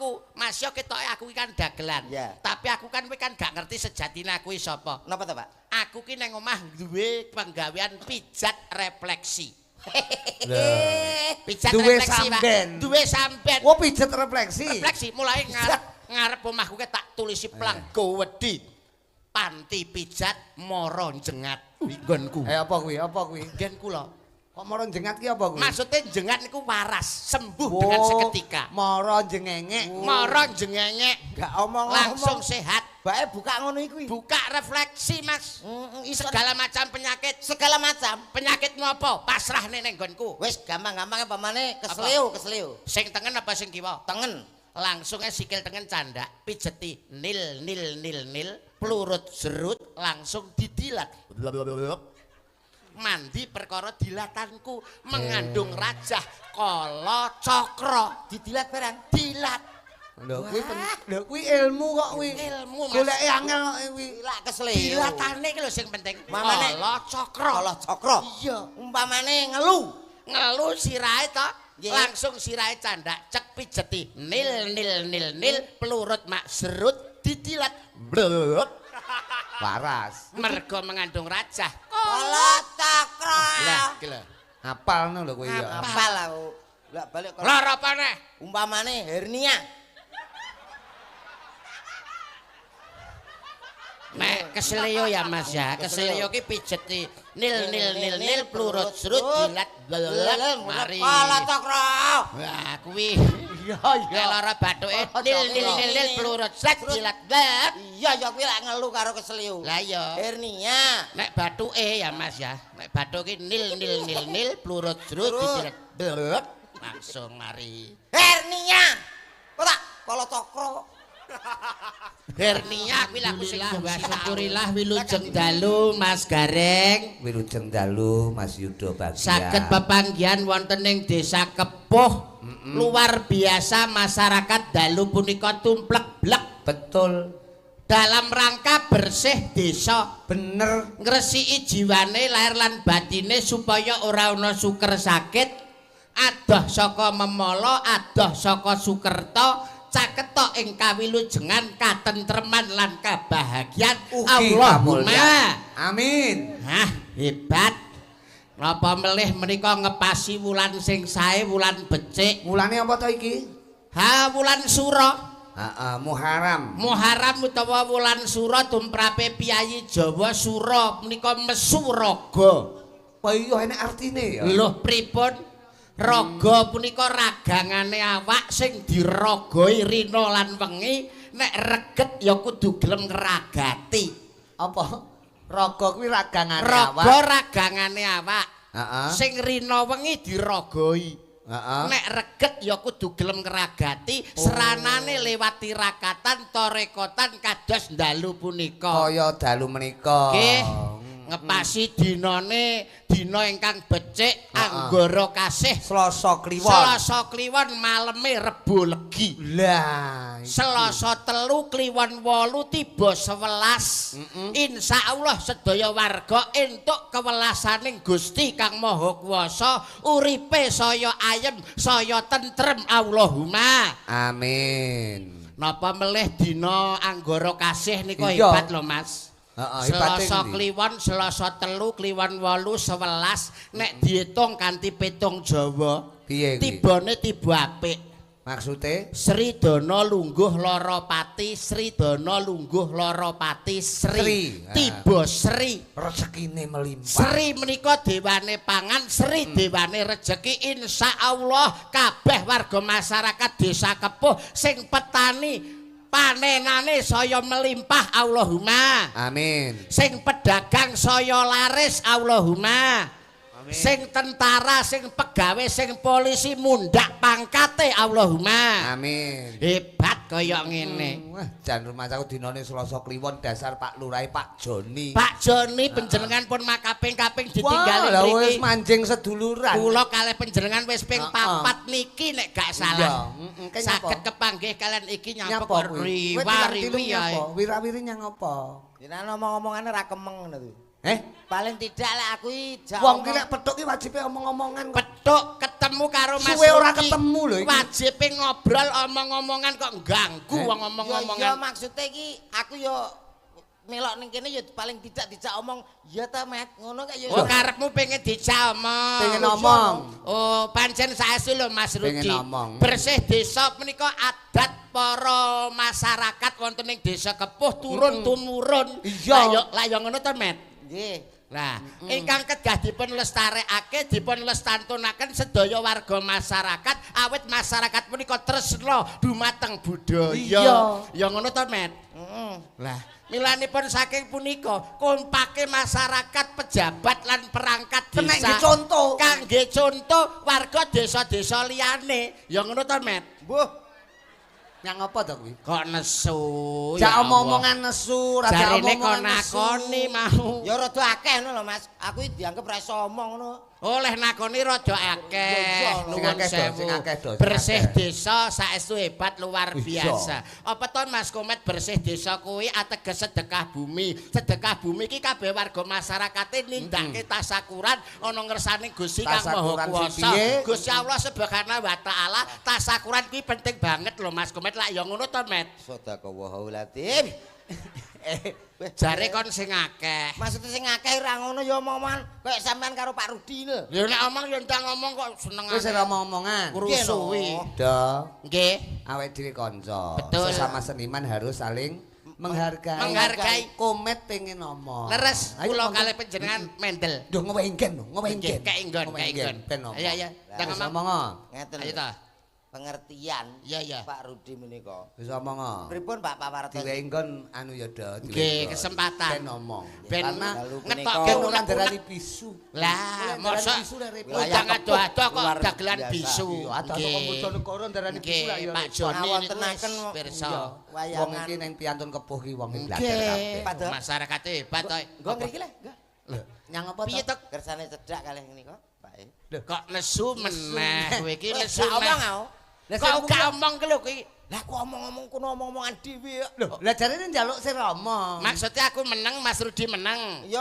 iku, Mas yo ketoke aku iki kan dagelan. Yeah. Tapi aku kan kowe kan gak ngerti sejatine aku iki sapa. Napa to, Pak? Aku ki nang omah duwe penggawean pijat refleksi. Pijat Duwe refleksi, Pak. samben. Duwe samben. Oh pijet refleksi. Refleksi mulai ngarep omahku ki tak tulisi plang gowedi. Panti pijat mara jengat nggonku. Apa kuwi? Apa kuwi? Nggen kula. Kok mara jengat ki apa kuwi? Maksudnya jengat niku waras, sembuh dengan seketika. Mara jengengek. Mara jengengek. Gak omong Langsung sehat. Bae buka ngono iku. Buka refleksi, Mas. Segala macam penyakit. Segala macam. Penyakitmu apa? Pasrah ning nggonku. Wis gampang-gampang pamane kesleo. Sing tengen apa sing kiwa? Tengen. Langsung sikil tengen candak, pijeti nil plurut serut langsung didilat. Mandi perkara dilatanku mengandung rajah kala cakra. Didilat barang. Dilat. Lho kuwi ilmu kok kuwi. Ilmu, Mas. Goleki angel kok kuwi. Lak kesleo. Dilatane iki lho sing penting. Mamane Kala cakra. Kala cakra. Iya. Umpamane ngelu sirahe to. Yeah. Langsung sirahe candak cek pijeti nil pelurut mak serut didilat. Waras. Mergo mengandung rajah. Kala cakra. Lah, iki lho. Hafalno lho kuwi ya. Apal aku. Lah balik Lara apa neh? umpamane hernia. Nek keseleo ya Mas ya. Keseleo ki pijeti nil plurut serut dilat belek mari. Kala cakra. Wah, kuwi Iya nek lara bathuke nil plurut serut dilat belek. Iya ya kuwi lak ngelu karo kesleo. Lah iya. Hernia. Nek bathuke ya Mas ya. Nek bathuke nil plurut serut dilat belek langsung mari. Hernia. Kok tak kala cakra. Hernia kuwi laku sing syukurillah wilujeng dalu Mas Gareng. Wilujeng dalu Mas Yudo Bagja. Saged pepanggihan wonten ing Desa Kepuh. Luar biasa masyarakat dalu punika tumplek-blek. Betul. Dalam rangka bersih desa, Bener. ngresiki jiwane lahir lan batine supaya ora ana suker sakit, adoh saka memala, adoh saka sukerta, caketa ing kawilujengan, katentreman lan kabahagiaan. Allahumma amin. Hah, hebat. Napa melih menika ngepasi wulan sing sae, wulan becik. Mulane apa to iki? Ha, wulan Sura. Heeh, Muharram. Muharram utawa wulan Sura tumrape piyayi Jawa Sura menika mesuraga. Apa iya enek artine ya? Lho pripun? Raga punika ragangane awak sing diragoi rina lan wengi, nek reget ya kudu gelem ngragati. Apa? Raga kuwi ragangane Raga awak. ragangane awak. Heeh. Sing rina wengi diragoi. Heeh. Nek reget ya kudu gelem ngragati, seranane lewat tirakatan torekotan kados dalu punika. Kaya dalu menika. Nggih. Ngepasi dinane dina ingkang becik anggara kasih Selasa Kliwon. Selasa Kliwon maleme Rebo Legi. Lah, Selasa telu Kliwon 8 tiba 11. Insyaallah sedaya warga entuk kewelasaning Gusti Kang Maha Kuwasa, uripe saya ayem, saya tentrem. Allahumma amin. napa melih dina anggara kasih nika Iya. hebat lho Mas. Heeh, Selasa Kliwon, Selasa telu Kliwon 8 11 nek diitung kanthi petung Jawa. Piye kuwi? Tibane tiba apik. Maksude? Sri Dana lungguh lara pati, Sri Dana lungguh lara pati, Sri. Tiba Sri. Rezekine melimpah. Sri menika dewane pangan, Sri dewane rejeki. Insyaallah kabeh warga masyarakat Desa Kepuh sing petani panenane saya melimpah. Allahumma Amin. sing pedagang saya laris. Allahumma amin. Sing tentara, sing pegawe, sing polisi mundak pangkate. Allahumma Amin. hebat kaya ngene. Wah, jan rumah aku dinane Selasa Kliwon dasar Pak Lurahe Pak Joni. Pak Joni panjenengan pun makaping-kaping ditinggali Wah, lha wis mriki. manjing seduluran. Kula kalih panjenengan wis ping 4 niki nek gak salah. Iya, Saged kepanggih kalian iki nyapa Nyapa kuwi? riwa-riwi ya. Wirawiri nyang apa? Jenengan ngomong-omongane ra kemeng ngono kuwi. Eh, Paling tidak lek aku iki wong ki lek petuk ki wajibe omong-omongan kok. Petuk ketemu karo Mas Suwe ora Rudi. ketemu lho iki. Wajib ngobrol omong-omongan kok ganggu wong Ya omong-omongan. maksudnya iki aku yo melok ning kene ya paling tidak dijak omong ya ta Met ngono kaya Oh karepmu pengen dijak omong. Pengen ngomong. Oh pancen saestu lho Mas Rudi. Pengen ngomong. Bersih desa menika adat para masyarakat wonten ing desa Kepuh turun tumurun. Iya. Lah ya ngono to Met. nggih. Nah, ingkang kedah dipun lestarekake dipun lestantunaken sedaya warga masyarakat awit masyarakat punika tresna dumateng budaya. Iya. Ya ngono to, Met. Lah, milanipun saking punika kompake masyarakat pejabat lan perangkat Tenek desa. nggih contoh. Kangge contoh warga desa-desa liyane. Ya ngono to, Met. Mbuh, Yang apa to kuwi? Kok nesu? Jak ya Allah. omong-omongan nesu, ra jak Jarine kok omongan nesu. nakoni mau. ya rada akeh ngono lho Mas. Aku iki dianggep ra iso omong ngono. Oleh nakoni rada akeh. Iya, Nuwun sing akeh do, sewu. sing akeh do, sing Bersih akeh. desa saestu hebat luar Iya. biasa. Apa to Mas Komet bersih desa kuwi ateges sedekah bumi. Sedekah bumi iki kabeh warga masyarakate nindakake tasakuran ana ngersane Gusti Kang Maha Tasakuran Kuwasa. piye? Gusti Allah Subhanahu wa taala tasakuran kuwi penting banget lho Mas Komet. Lah ya ngono to Met. Sadaqallahu lazim. Jare kon sing akeh. Maksudnya sing akeh ra ngono ya omongan kayak sampean karo Pak Rudi lho. Ya nek omong ya entah ngomong kok seneng Wis ora omong-omongan. rusuhi. Do, Nggih. awake dhewe kanca. Betul. Sesama seniman harus saling menghargai. Menghargai. Komet pengen ngomong. Leres Ayo, kula ngomong. kalih panjenengan mendel. Duh ngewengken lho, ngewengken. Kayak inggon, kayak inggon. Ben ngomong. Iya, iya. Lah, Jangan Wis ngomong. ngomong. Ngeten Ayo lho. ta. Pengertian Iya, iya. Pak Rudi menika. Wis ngomong. Pripun Pak Pawarto? Diwengkon anu ya do. Nggih, kesempatan. Ben ngomong. Ben Karena lalu ngetokke ben menika ora unek-unek. darani bisu. Lah, Darani mosok bisu lah repot. Wilayah Ujang Kepuh, ado-ado kok luar dagelan biasa. bisu. Iya, ada kok bojo negara darani bisu lah ya. Pak Joni niku Ngawontenaken wis pirsa. Iya. Wayangan. Wong iki ning piantun kepuh ki wong blajar Nggih. kabeh. Padha. Masyarakat hebat to. Nggo ngriki le, nggo. Nyang apa Piye to? to? Kersane cedhak kalih menika, Pak. Kok nesu meneh kowe iki Wis nesu. gak omong aku. Lah Kok sing gak omong ki lho kuwi. Lah aku omong-omong kuno omong-omongan dhewe ya. Lho, lah jarene njaluk sing omong. Maksudnya aku menang, Mas Rudi menang. Yo,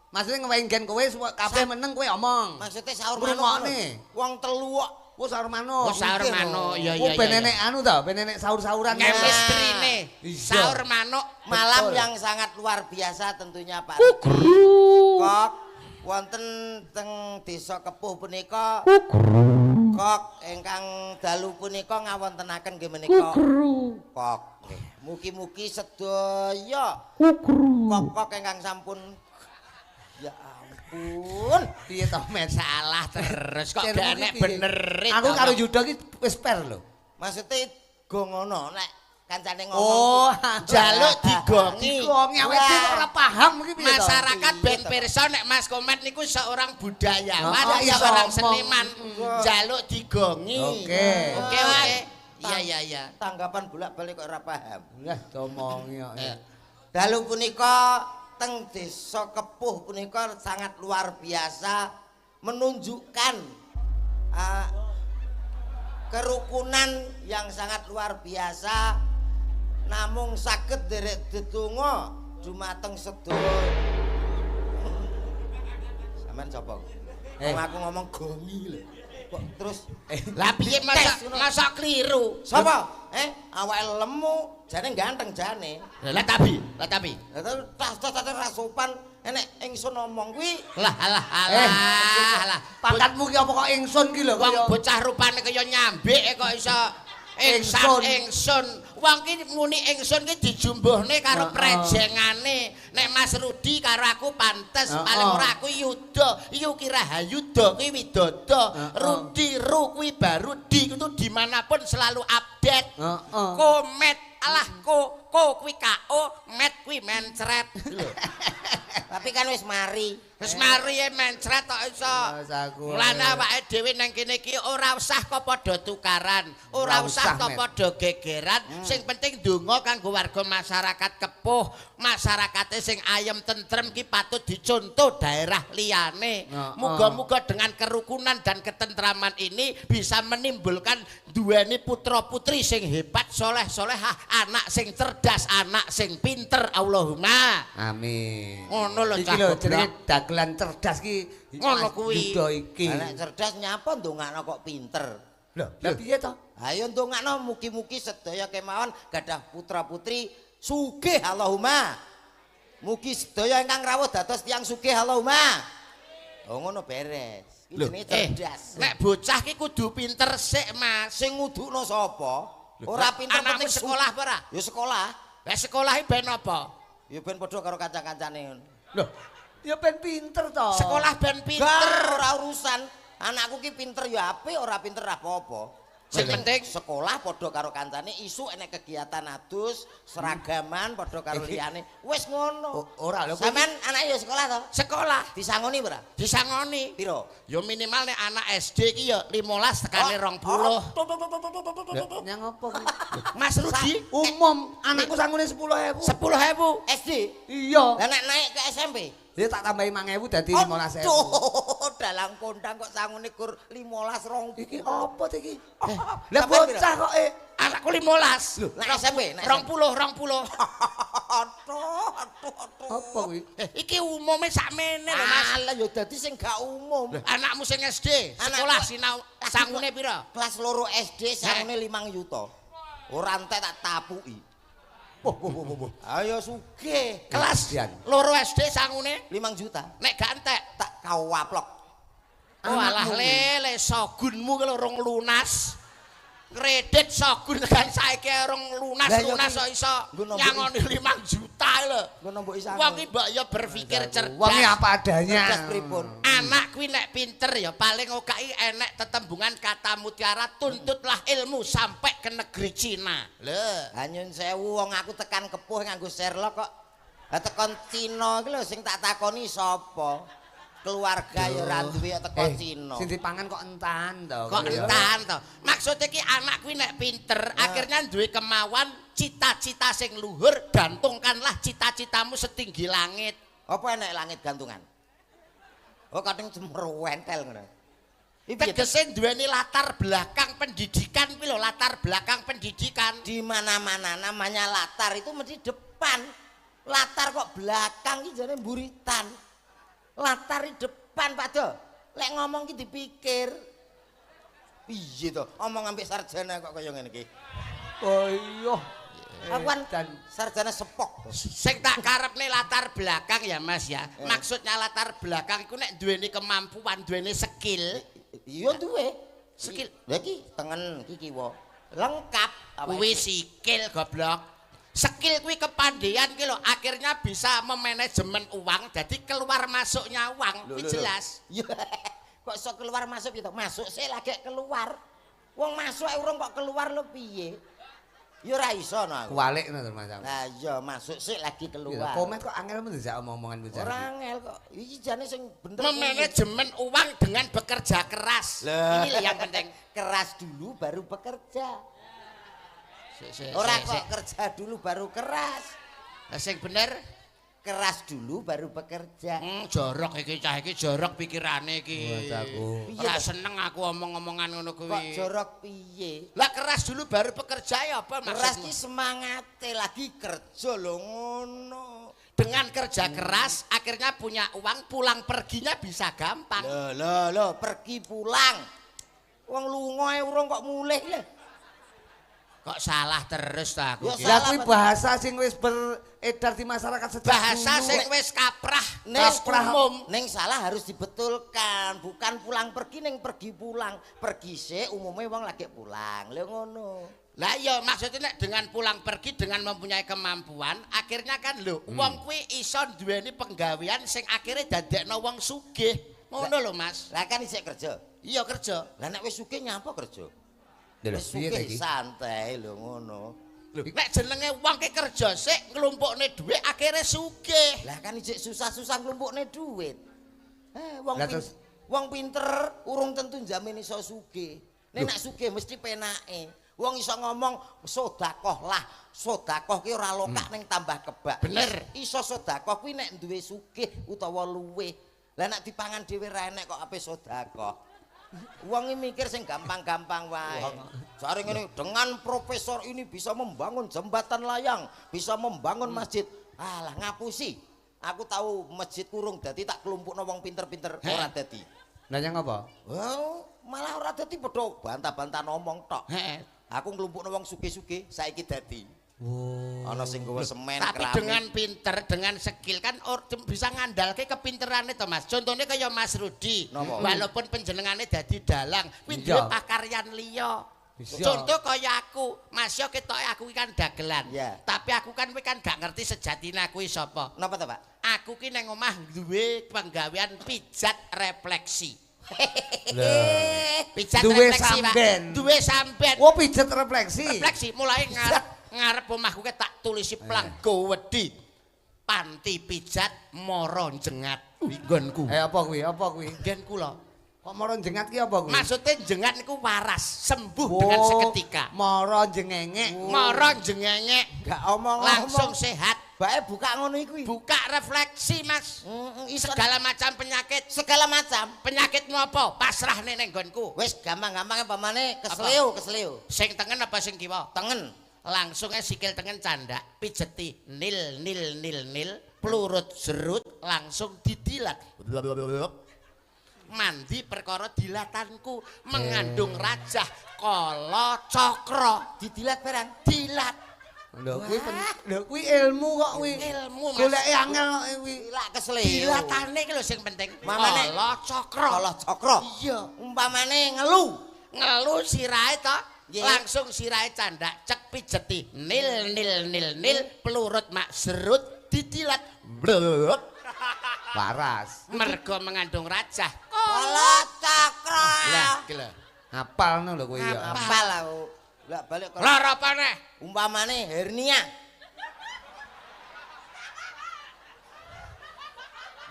Maksudnya ngewengken kowe kabeh meneng kowe omong. maksudnya sahur Ngrungokne. manuk. Wong telu kok. Wis sahur manuk. Oh, sahur mungkin, manuk. oh. Iya, Oh, iya, ben iya. enek anu to, ben enek sahur-sahuran. Chemistry-ne. Iya. Sahur manuk. Malam Betul. yang sangat luar biasa tentunya Pak Rudi. Kok wonten teng Desa Kepuh punika kok ingkang dalu punika ngawontenaken nggih menika kok nggih. Mugi-mugi sedaya kok ingkang sampun ya ampun. Piye to, Met? Salah terus kok Cenemu gak ki enek piye? bener. Aku karo Yuda ki wis per lho. Maksudnya go ngono nek kancane ngomong. Oh, jaluk digongi. Digongi awake dhewe ora paham iki piye to? Masyarakat ben Iya, pirsa nek Mas Komet niku seorang budayawan, Oh, iya, seorang ngomong. seniman. Jaluk digongi. Oke. Oke, oke. Iya, iya, iya. Tanggapan bolak-balik kok ora paham. Lah domongi kok. Eh, Dalu punika teng Desa Kepuh punika sangat luar biasa menunjukkan kerukunan yang sangat luar biasa namung saged derek dedonga dumateng sedaya. Sampeyan sapa? Wong aku ngomong gongi lho. Kok terus Lah piye masa keliru? sapa? Awake lemu, jane ganteng jane. Lah tapi, lah tapi. Tas ra sopan enek ingsun ngomong kuwi. Lah alah alah alah. Pangkatmu ki apa kok ingsun ki lho Wong kaya bocah rupane kaya nyambik kok iso Ingsun. ingsun. Wong ki muni ingsun ki dijumbuhne karo prejengane. Nek Mas Rudi karo aku pantes, paling ora aku Yuda. Yuki Rahayuda kuwi Widodo. Rudi Ru kuwi baru di itu dimanapun selalu update. Komet alah ko kuwi KO, met kuwi mencret. Tapi kan wis mari. Wis mari mencret kok iso. Wis aku. Mulane awake dhewe nang kene iki ora usah kok padha tukaran, ora Ora usah usah, kok Met. padha gegeran. Sing penting donga kanggo warga masyarakat Kepuh, masyarakate sing ayem tentrem ki patut dicontoh daerah liyane. Muga-muga dengan kerukunan dan ketentraman ini bisa menimbulkan duweni putra-putri sing hebat, soleh-solehah, anak sing cerdas, anak sing pinter. Allahumma. Amin. Ngono lho Iki cah lho goblok. jenenge dagelan dagelan cerdas ki Ngono kuwi. Yuda iki. Nek cerdas nyapa ndongakno kok pinter. Lho, lha piye to? Ayo ndongakno mugi-mugi sedaya kemawon gadah putra-putri sugih Allahumma. Mugi sedaya ingkang rawuh dados tiyang sugih Allahumma. Oh ngono beres. Iki jenenge cerdas. Nek bocah ki kudu pinter sik, Mas. Sing ngudukno sapa? Ora pinter Anakmu penting sekolah apa ora? Ya sekolah. Lah sekolah iki ben apa? Ya ben padha karo kanca-kancane. Lho, ya ben pinter to. Sekolah ben pinter. Pinter ora urusan. Anakku ki pinter ya apik, ora pinter apa-apa. Sing penting sekolah padha karo kancane, isuk enek kegiatan adus, seragaman padha karo liyane. Wis ngono. Ora lho. Sampeyan anake ya sekolah to? sekolah Disangoni ora? disangoni. Piro? Ya minimal nek anak SD ki ya 15 tekane 20. Nyang apa kuwi? Mas Rudi Umum, anakku sangune 10.000. 10.000. SD. Iya. Lah nek naik ke SMP? Ya tak tambahi 5.000 dadi 15.000. Aduh, dalang kondang kok sangune kur 15 rong. Iki apa to iki? Lah Sampeyan bocah kok Anakku 15. Lho, nek SMP, nek 20. Aduh. apa kuwi? Iki umume sakmene lho, Mas. Alah ya dadi sing gak umum. Anakmu sing SD, Anakku- sekolah sinau sangune pira? Kelas loro SD sangune 5 juta. Ora entek tak tapuki. Ayo sugih. Kelas Dian. loro SD sangune 5 juta. nek gak entek. Tak kawaplok. Oh alah lele sogunmu ki lho rong lunas. Kredit sogun kan saiki rong lunas Lah, iya, lunas ki- kok iso nggo nombok nyangoni 5 juta lho. Ngono mbok iso. Wong iki mbok ya berpikir cerdas. Wong apa adanya. Cerdas pripun? Anak kuwi nek pinter ya paling okai enek tetembungan kata mutiara tuntutlah ilmu sampai ke negeri Cina. Lho. Hanyun sewu wong aku tekan kepuh nganggo Sherlock kok. Lah tekan Cina iki lho sing tak takoni sapa? Keluarga ya ora duwe teko Cina. Sing dipangan kok entan to. Kok entan to. Maksudnya ki anak kuwi nek pinter akhirnya duwe kemauan cita-cita sing luhur gantungkanlah cita-citamu setinggi langit. Apa enek langit gantungan? Oh kadang cemruwentel ngono. Iki piye? Tegese duweni latar belakang pendidikan kuwi lho, latar belakang pendidikan. Di mana-mana namanya latar itu mesti depan. Latar kok belakang iki jane mburitan. Latar di depan Pak Do. Lek ngomong ki dipikir. Piye to? Omong ambek sarjana kok kaya ngene iki. Oh iya. Aku kan Dan sarjana sepok. Sing tak karepne latar belakang ya Mas ya. Maksudnya latar belakang iku nek duweni kemampuan, duweni skill. Iya duwe. Skill. Lah iki tengen iki kiwa. Lengkap. Kuwi sikil goblok. Skill kuwi kepandaian ki lho akhirnya bisa memanajemen uang jadi keluar masuknya uang kuwi jelas. Ya kok iso keluar masuk gitu. Masuk sih lagi keluar. Wong masuk ae urung kok keluar lho piye? Ya ora iso no aku. kualik ngono Mas. Lah iya masuk sih lagi keluar. Komen kok angel men dijak omong-omongan bocah. Ora angel kok. Iki jane sing bener. Memanajemen uang dengan bekerja keras. Lah. Ini yang penting. Keras dulu baru bekerja. Sik, Ora sik, kok sik. kerja dulu baru keras. Lah sing bener Keras dulu baru bekerja. jorok iki cah iki jorok pikirane iki. Bocahku. Ora seneng aku omong-omongan ngono Kok kuwi. jorok piye? Lah keras dulu baru bekerja ya apa Keras maksudmu? ki semangate lagi kerja lho ngono. Dengan kerja keras akhirnya punya uang pulang perginya bisa gampang. Lho, pergi pulang. Wong lunga ae urung kok mulih lho. Kok salah terus ta aku. Ya, ki? Lah salah, kuwi Pak. bahasa sing wis beredar di masyarakat sejak Bahasa dulu. sing wis kaprah, Kaprah. umum. Neng salah harus dibetulkan, bukan pulang pergi neng pergi pulang. Pergi sih umumnya wong lagi pulang. Lho ngono. Lah iya maksudnya nek dengan pulang pergi dengan mempunyai kemampuan akhirnya kan lho wong kuwi iso duweni penggawean sing akhirnya dadekno wong sugih. Ngono lho Mas. Lah kan isih kerja. Iya kerja. Lah nek wis sugih nyapa kerja? Lho, Wis piye ta sugih iki? santai lho ngono. Nek jenenge wong ki kerja sik nglumpukne dhuwit akhirnya sugih. Lah kan isih susah-susah nglumpukne duit. Wong Lah terus- wong pinter urung tentu jamin iso sugih. Nek sugih mesti penake. Wong iso ngomong sedekah lah. Sedekah ki ora lokak ning tambah kebak. Bener. Iso sedekah kuwi nek duwe sugih utawa luwih. Lah nek dipangan dhewe ra enek kok ape sedekah. Wong iki mikir sing gampang-gampang wae. Jare ngene, dengan profesor ini bisa membangun jembatan layang, bisa membangun masjid. Alah ngapusi. Aku tahu masjid kurung dadi tak kelumpukno wong pinter-pinter ora dadi. Lah nyang apa? Oh, malah ora dadi padha bantah-bantah ngomong tok. Heeh. Aku nglumpukno wong sugih-sugih saiki dadi. Oh. Ana sing nggawa semen Tapi keramik. dengan pinter, dengan skill kan bisa ngandalke kepinterane to Mas. Contohnya kaya Mas Rudi. Napa? Walaupun panjenengane dadi dalang, kuwi Iya. duwe pakaryan liya. Bisa. Contoh kaya aku, Mas yo ketoke aku iki kan dagelan. Iya. Tapi aku kan kowe kan gak ngerti sejatine aku iki sapa. Napa to, Pak? Aku ki nang omah duwe penggawean pijat refleksi. Pijat Duwe refleksi, Pak. samben. Duwe samben. Oh pijet refleksi. Refleksi mulai ngarep omahku ke tak tulisi plang gowedi. Panti pijat mara jengat nggonku. Apa kuwi? Apa kuwi? Nggen kula. Kok mara jengat ki apa kuwi? Maksudnya jengat niku waras, sembuh dengan seketika. Mara jengengek. Mara jengengek Gak omong langsung sehat. Bae buka ngono iki. Buka refleksi, Mas. Segala macam penyakit. Segala macam. Penyakitmu apa? Pasrah ning nggonku. Wis gampang-gampang pamane kesleo. Sing tengen apa sing kiwa? Tengen. Langsung sikil tengen candak, pijeti nil nil nil nil, pelurut serut langsung didilat. Mandi perkara dilatanku mengandung rajah kala cakra. Didilat barang. Dilat Lho kuwi ilmu kok kuwi. ilmu Mas. Golek angel kok kuwi. Lak kesleo. Dilatane iki lho sing penting. Mamane- Kala cakra. Kala cakra. Iya. Umpamane ngelu. Ngelu sirahe to. Nggih. Langsung sirahe candak cek pijeti nil nil nil nil pelurut mak serut didilat. Blek. Waras. Mergo mengandung rajah. Kala cakra. Lah, iki lho. Hafalno lho kuwi ya. Apal aku. Lah balik kok. Lara apa neh? Umpamane hernia.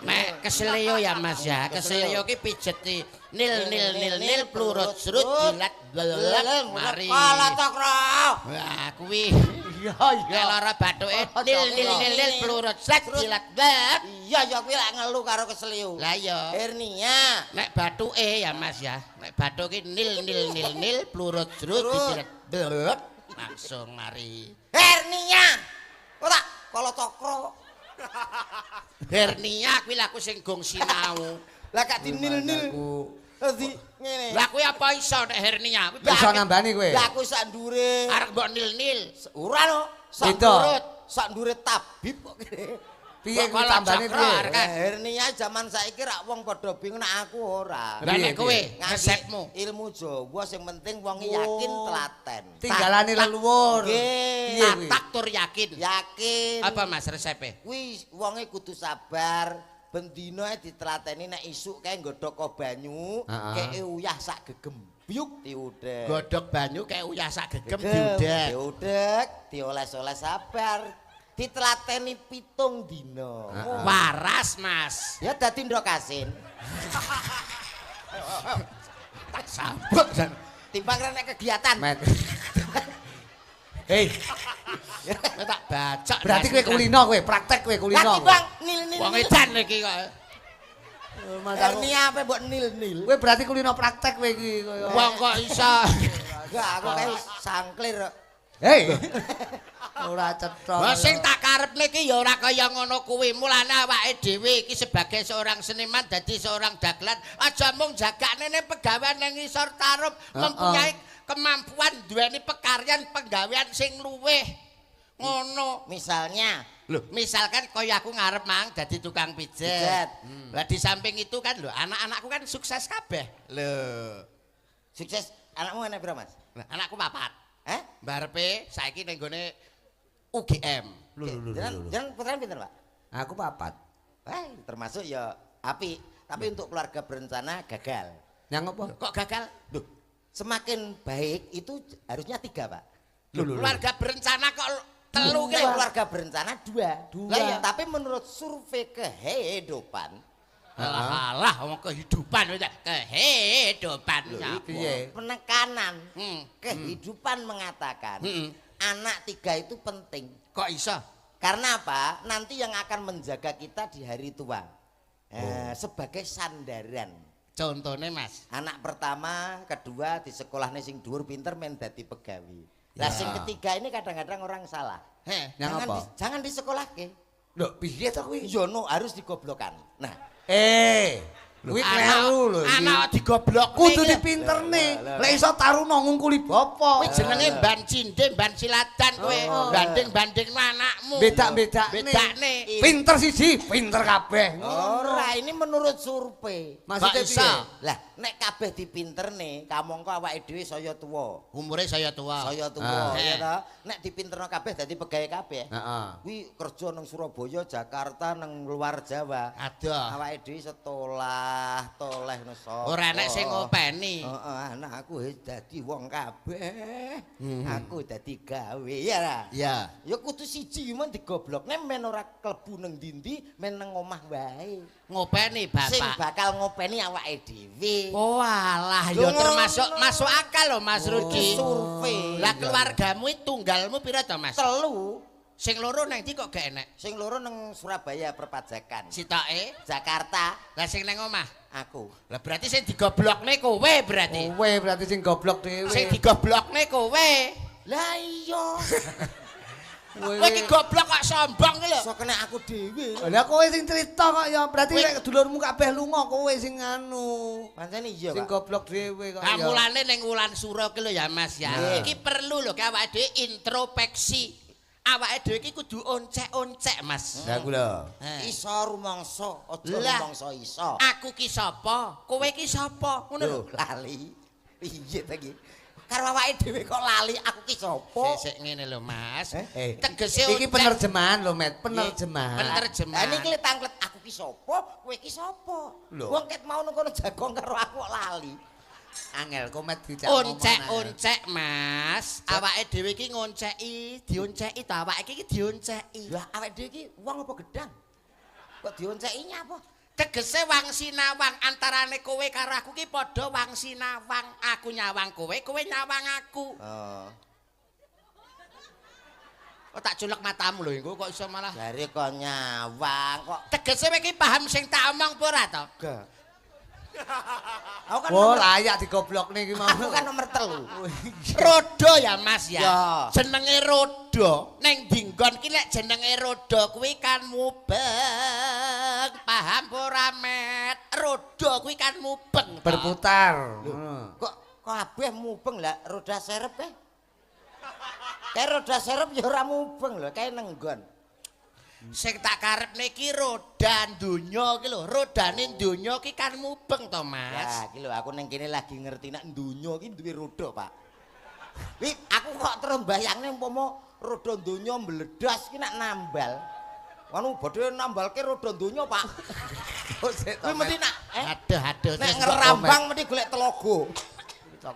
Mek keselio ya Mas ya. Keselio ki pijeti nil nil nil nil pelurut serut dilat. Blek. Mari. Kala cakra. Wah, kuwi Iya ya lara bathuke nil nil nil nil pelurut serut dilat. Blek. Iya ya kuwi lak ngelu karo kesleo. Lah iya. Hernia. Nek bathuke ya Mas ya. Nek bathu ki nil nil nil nil pelurut serut didilat. Blek. Langsung mari. Hernia. Kok tak kala cakra. Hernia kuwi lha aku sing gong sinau. Lah gak dinil-nil. Dadi ngene. Lah kuwi apa iso nek hernia? Kuwi Bisa nambani kowe. Lah aku sak ndure. arep mbok nil-nil. Ora no. Sak Beda. ndure, sak ndure tabib kok kene. Piye kuwi Kalau tambane cakra, piye? Arek. Hernia zaman saiki rak wong padha bingung nek aku ora. Lah nek kowe Ngangge resepmu. ilmu Jawa sing penting wong yakin telaten. Tinggalane leluhur. Nggih. Piye kuwi? Tak tur yakin. Yakin. Apa Mas resepe? Kuwi wonge kudu sabar. Bendina ditelateni nek isuk kae nggodhok banyu, Heeh. keke uyah sak gegem. Biuk diudek. Godhog banyu kayak uyah sak gegem Gegem, diudek. diudek, dioles-oles sabar. Ditelateni 7 dina. Waras Mas. Ya dadi ndok asin. Tak sambut. Timbang nek kegiatan. Met. Hei, Kowe tak bacok. berarti kowe kulino kowe, praktek kowe Lah kulino. timbang nil-nil. Wong edan iki kok. Hernia apa mbok nil-nil. Kowe berarti kulino praktek kowe iki kaya. Wong kok iso. Enggak, aku kae sangklir. Hei. Ora cetha. Wah sing tak karepne iki ya ora kaya ngono kuwi. Mulane awake dhewe iki sebagai seorang seniman dadi seorang dagelan aja mung jagakne ning pegawean ning ngisor tarup mempunyai kemampuan duweni pekaryan penggawean sing luweh. Ngono. Misalnya, Loh, misalkan kaya aku ngarep mang dadi tukang pijet. Pijet. Lah di samping itu kan lho, anak-anakku kan sukses kabeh. Lho. sukses anakmu anak berapa, Mas? Nah, anakku papat. Eh? Saiki ning gone UGM. Jangan putra pinter, Pak. Aku papat. Termasuk ya api, tapi untuk keluarga berencana gagal. Yang apa? Kok gagal? Duh, semakin baik itu harusnya 3, Pak. Keluarga berencana kok telu ki. Keluarga berencana 2. Lah iya. Tapi menurut survei kehidupan, Alah, wong kehidupan kehidupan. Piye? penekanan Hmm. kehidupan mengatakan Hmm. anak 3 itu penting. Kok iso? Karena apa? Nanti yang akan menjaga kita di hari tua. Sebagai sandaran. Contone Mas. Anak pertama, kedua di sekolahnya sing dhuwur pinter men dadi pegawi. Lah sing ketiga ini kadang-kadang orang salah. Heh. Yang apa? Jangan di sekolah ke. Lho, piye to kuwi? Iya no harus digoblokkan. Nah, Kuwi kleru lho iki. Anak digoblok Kudu dipinterne. Lek iso taruna ngungkuli bapa. Kuwi jenenge ban cinde, ban siladan kowe. Banding-bandingno anakmu. Bedakne. Pinter siji, pinter kabeh. ora ini menurut survei. Maksudnya Gak piye? iso. Lah, nek kabeh dipinterne, kamangka awake dhewe saya tuwa. Umure saya tua. Saya tuwa, Ah. ya ta? Nek dipinterno kabeh dadi pegawai kabeh. Heeh. Kuwi kerja nang Surabaya, Jakarta, nang luar Jawa. Aduh. Awake dhewe toleh no sapa. Ora enek sing ngopeni. Heeh, anak aku wis dadi wong kabeh. Aku dadi gawe ya ra. Ya. Ya kudu siji men digoblok. Nek men ora klebu nang ndi-ndi, men nang omah wae. Ngopeni Sing bapak. bakal ngopeni awake dhewe. Oh alah Lho, ya termasuk ngono. masuk akal loh Mas Rudi. Survei. Lah keluargamu itu tunggalmu pira to Mas? Telu. Sing loro nang ndi kok gak enek? Sing loro nang Surabaya perpajakan. Sitoke. Jakarta Lah sing nang omah. aku. Lah berarti sing digoblokne kowe berarti. Kowe berarti sing goblok dhewe. Sing digoblokne kowe. Lah iya. Kowe iki goblok kok sombong ki lho. Iso kena aku dhewe. Lah kowe sing cerita kok ya berarti lek dulurmu kabeh lunga kowe sing anu. Pancen iya, Sing Pak. goblok dhewe kok ya. Mulane ning wulan sura ki lho ya Mas ya. Nggih. Iki perlu lho ke awake dhewe introspeksi. Awake dhewe iki kudu oncek-oncek Mas. Lah ku lho. Iso rumangsa, aja Lah. rumangsa iso. Aku ki sapa? Kowe ki sapa? Ngono lho. Lho, lali. Piye ta iki? Karo awake dhewe kok lali aku ki sapa? Sik ngene lho Mas. Iki Tegese oncek. penerjemahan lho, Met, penerjemahan. Penerjemahan. Lah niki le tanglet aku ki sapa? Kowe ki sapa? Lho. Wong ket mau nang kono jagong karo aku kok lali. Angel komet dicak Oncek-oncek Mas. Awake dhewe iki ngonceki, dionceki ta awake iki dionceki. Lah awake dhewe iki wong apa gedang? Kok dionceki nyapa? Tegese wang sinawang antarane kowe karo aku ki padha wang sinawang. Aku nyawang kowe, kowe nyawang aku. Oh, Kok tak culek matamu lho engko kok iso malah. jare kok nyawang kok. Tegese kowe iki paham sing tak omong apa ora to? Gak. Aku kan Oh, nomor, layak digoblokne iki mau. aku kan nomor 3. Rodo ya Mas ya. Ya. Jenenge rodo. Neng dinggon ki lek jenenge rodo kuwi kan mubeng. Paham ora Met? Rodo kuwi kan mubeng. toh. Berputar. Kok kabeh mubeng lah roda serep kae. Kae roda serep ya ora mubeng lho, kae nenggon. Sing tak karepne iki roda donya ki lho, rodane donya ki kan mubeng to, Mas. Ya, iki lho aku ning kene lagi ngerti nek donya iki duwe roda, Pak. Wi, aku kok terus mbayangne umpama roda donya mbledas ki nek nambal. Anu bodho nambalke roda donya, Pak. Kuwi mesti nak Aduh. nek ngerambang mesti golek telogo.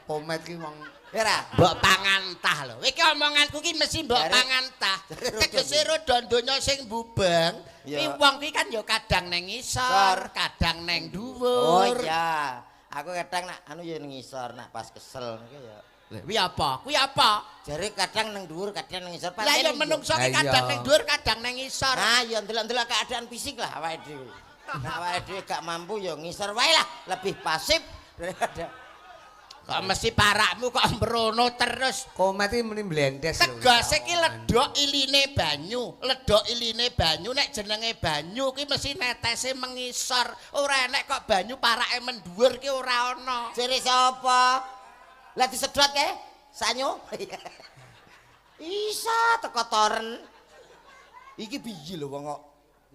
Komet ki wong Ya ra? Mbok pangantah lho. Iki omonganku ki mesti mbok Jare- pangantah. jare rodo Tegese roda donya sing bubeng, Iya. ki wong ki kan ya kadang neng ngisor, kadang neng dhuwur. Oh iya. Aku kadang nak anu ya ning ngisor nak pas kesel niku ya. Kuwi apa? Kuwi apa? Jare kadang nang dhuwur, kadang nang ngisor. Lah ya menungso ki Lah kadang iya. neng dhuwur, kadang neng ngisor. Nah, ya ndelok-ndelok keadaan fisik lah awake dhewe. Nek awake dhewe gak mampu ya ngisor wae lah, lebih pasif daripada Kok mesti parakmu kok mbrono terus. komet iki muni blendes lho. Tegese ki ledok iline banyu. Ledok iline banyu nek jenenge banyu ki mesti netese mengisor. Ora enek kok banyu parake mendhuwur ki ora ana. jere sapa? Lah disedot kae? Sanyo? Isa teko toren. Iki piye lho wong kok.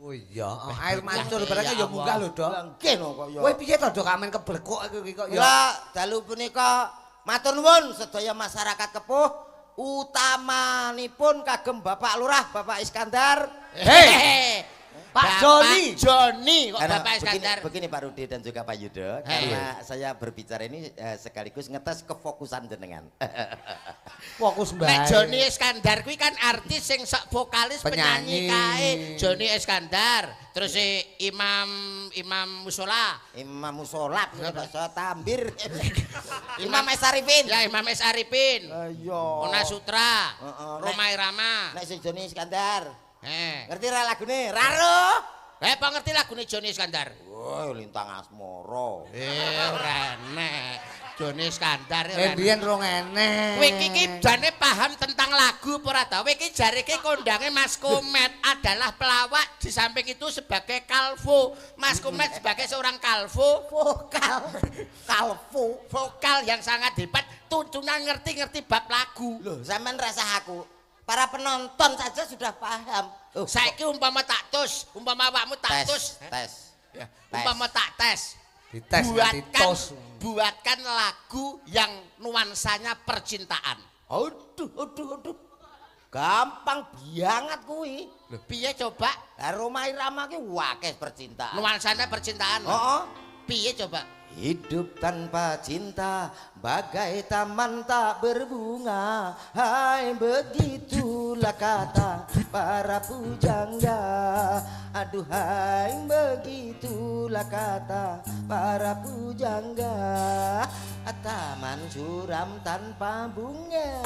Oh iya, air mancur barangnya ya munggah lho, Dok. Nggih no kok ya. Kowe piye to, Dok, kamen keblekuk iki kok ya. Lah dalu punika matur nuwun sedaya masyarakat Kepuh utamanipun kagem Bapak Lurah, Bapak Iskandar. Hei, Pak Joni. Joni kok Karena Bapak Iskandar. begini Pak Rudi dan juga Pak Yudo, karena saya berbicara ini sekaligus ngetes kefokusan jenengan. Fokus Nek bae. Joni Iskandar kuwi kan artis sing sok vokalis penyanyi kae. Penyanyi. Joni Iskandar, terus Imam Musola. Imam Musolat, bahasa Tambir. Imam S. Arifin. Ya Imam S Arifin. Ayo. Ona Sutra. Heeh, Roma Irama. Nek sing Joni Iskandar. Ngerti Ngerti ra lagune? Raro. apa ngerti lagune Joni Iskandar? Woi, Lintang Asmara. Ora enek. Joni Iskandar ya. Biyen rong enek. Kowe iki jane paham tentang lagu apa ora ta? Kowe iki jare iki kondange Mas Komet adalah pelawak di samping itu sebagai kalvo. Mas Komet sebagai seorang kalvo, vokal yang sangat hebat, tuntunan ngerti-ngerti bab lagu. Loh, sampean rasa aku. Para penonton saja sudah paham. Oh, Saiki umpama tak tus, umpama awakmu tak tus, tes. ya, umpama tak tes. Dites nganti tos. Buatkan lagu yang nuansanya percintaan. Aduh. Gampang banget kuwi. Lho, piye coba? Lah Roma Irama ki wakeh percintaan. Nuansanya percintaan. Heeh. Piye coba? Hidup tanpa cinta bagai taman tak berbunga. Hai begitulah kata para pujangga. Aduhai begitulah kata para pujangga. Taman suram tanpa bunga.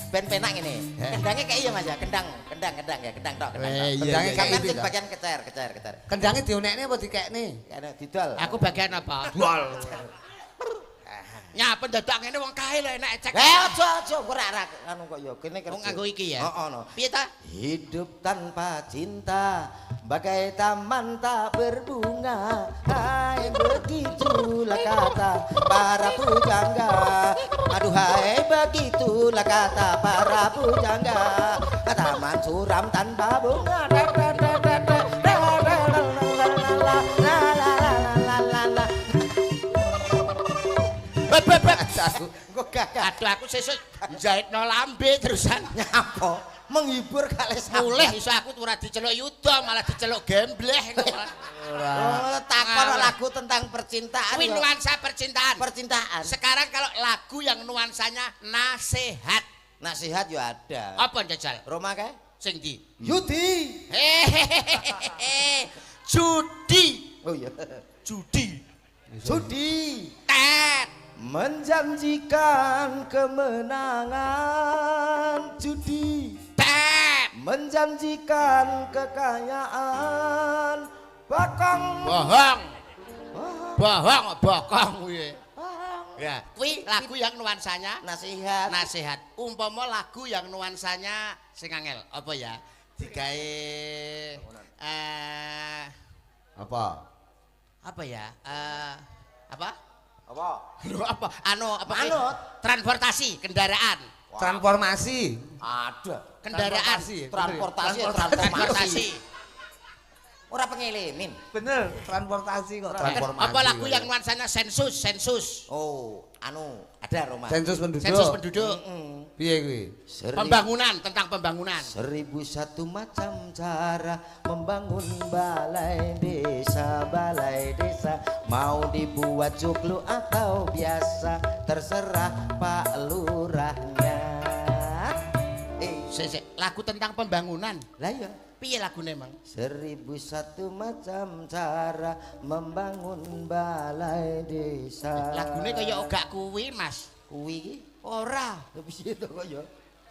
Ben penak ini. Kendangnya kayak iya Mas ya, kendang tok. Kendangnya kayak Sampeyan itu, sing Kak. bagian kecer. Kendangnya diunekne apa dikekne? Kene didol. Aku bagian apa? Dual. Ya pendadak ngene wong kae lho enak cek. Aja ora anu kok ya kene Wong nganggo iki ya. Heeh no. Piye ta? Hidup tanpa cinta bagai taman tak berbunga. Hai begitulah kata para pujangga. Aduhai begitulah kata para pujangga. Taman suram tanpa bunga. Aduh aku sesuk jahitno lambe terusan. Nyapa? Menghibur kali Mulih iso aku ora diceluk yuda malah diceluk gembleh. Oh, takon lagu tentang percintaan. Kuwi ya. nuansa percintaan. Percintaan. Sekarang kalau lagu yang nuansanya nasihat. Nasihat yo ada. Apa jajal? Roma kae? Sing ndi? Yudi. Hehehe. Judi. Oh iya. Judi. Judi. Tet. Menjanjikan kemenangan. Judi. Tet. Menjanjikan kekayaan. Bakang. Bohong. Bokong kuwi. Bakang. Ya, kuwi lagu yang nuansanya Nasihat. nasihat. Umpama lagu yang nuansanya sing angel, apa ya? Digawe apa ya? Apa? Apa? Lho apa? Apa? Manut. Transportasi, kendaraan. Transformasi. Ada. Kendaraan. Transportasi. Ora pengelemin. Bener, transportasi kok. Apa lagu yang nuansanya sensus? Oh, ada Roma. Sensus penduduk. Sensus penduduk. Piye kuwi? Pembangunan, tentang pembangunan. 1001 macam cara membangun balai desa. Mau dibuat joglo atau biasa, terserah Pak Lurahnya. Lagu tentang pembangunan. Lah ya. Piye lagune emang? 1001 macam cara membangun balai desa. Lagune kaya ogak kuwi, Mas. Kuwi iki Ora. piye to kaya?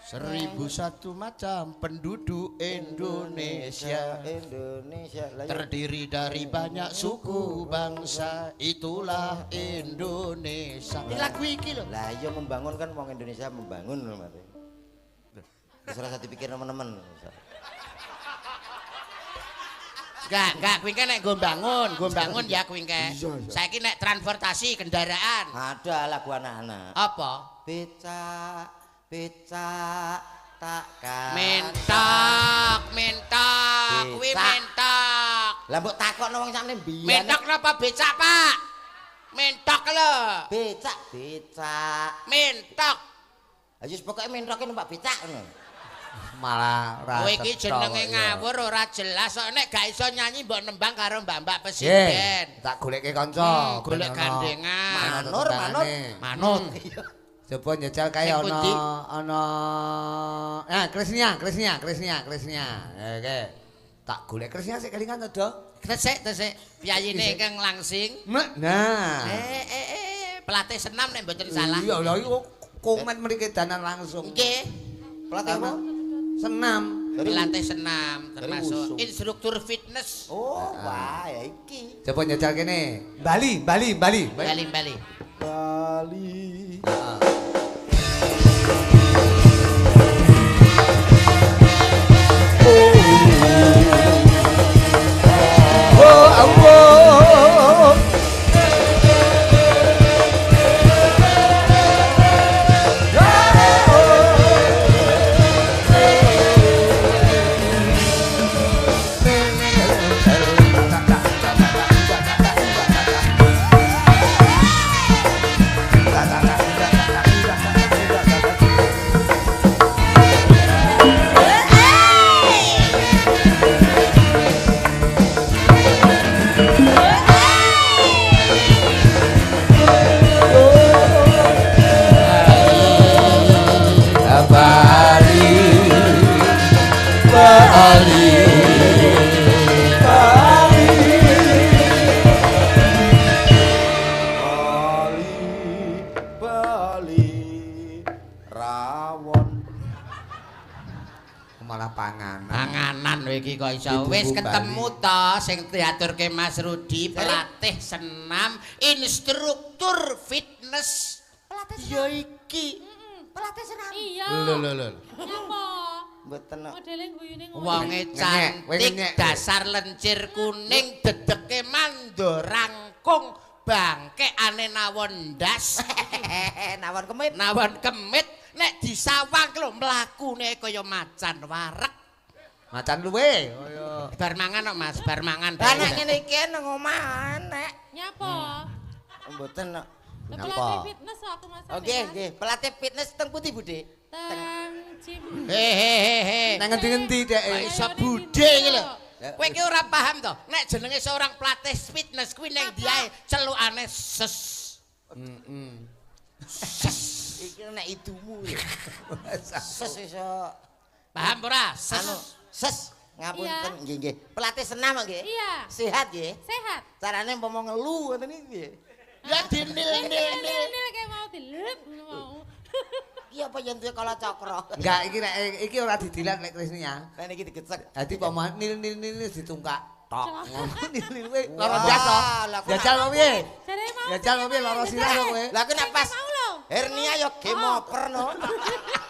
1001 macam penduduk Indonesia Lah ya. terdiri dari banyak suku bangsa, itulah Indonesia. Ini lagu iki lho. Lah iya membangun kan wong Indonesia membangun lho mate. Wis ora usah dipikir teman-teman. Enggak, kuwi nek nggo bangun ya kuwi engke. Saiki nek transportasi kendaraan. Ada lagu anak-anak. Apa? Becak takkan. Mentok, kuwi Becak. mentok. Lah mbok takokno wong sakne mbiyen. Mentok napa becak, Pak? Mentok lho. Becak. Mentok. Ayo pokoke mentoke numpak becak ngono. Malah ra. Kowe iki jenenge ngawur ora jelas kok nek gak iso nyanyi mbok nembang karo Mbak Presiden. Tak goleke kanca. Golek gandengan. Manut. Coba njajal kae Sing pundi? ana Krisnia. Oke. Tak golek Krisnia sik kelingan to, Dok. Tesik. Piyayine ingkang langsing. Nah. Pelatih senam nek mboten salah. Iya, lha iku komen mriki danan langsung. Nggih. Pelatih apa? Senam. Pelatih senam termasuk wushu. instruktur fitness. Oh, wah ya iki. Coba njajal kene. Bali. Bali. Bali. Oh, Allah. Malah panganan. Panganan kowe iki kok iso. Ditunggu Wis Bali. ketemu to sing diaturke Mas Rudi, pelatih senam, instruktur fitness. Pelatih ya iki. Pelatih senam. Iya. Lho. Nyapa? Mboten kok. Modele guyune ngono. Wonge cantik, dasar lencir kuning, dedeke mandorangkung, bangkekane nawon ndas. Nawon kemit. Nawon kemit nek disawang lho mlakune kaya macan wareg. Macan luwe. Kaya Bar mangan kok Mas, bar mangan. Lah nek ngene iki nang omah nek. Nyapa? Mboten kok. Lah Nyapa? pelatih fitness aku Mas. Oke, nggih. Pelatih fitness teng pundi, Bude? Teng gym. Hehehe. nang ngendi-ngendi dek. Kok iso budhe iki lho. Kowe iki ora paham to, nek jenenge seorang pelatih fitness kuwi ning diae celukane ses. Iki nek idumu. Ses iso Paham ora? Ses. anu ses ngapunten Iya. nggih nggih. Pelatih senam nggih. Iya. Sehat nggih. Sehat. Carane umpama ngelu ngoten iki nggih. Ya dinil-nil. Nil kayak mau dilep ngono mau. Iki apa yen duwe kala cakra. Enggak, iki ora didilat nek Krisnia. Lah niki digecek. Dadi pemain nil ditungkak. Tok. Nil kowe Wah, lara ndas to. lah kok Jajal nak- kok piye? Jare mau. Jajal kok piye lara sirah kok kowe? Lah aku nek pas Mau lho. hernia ya game over no.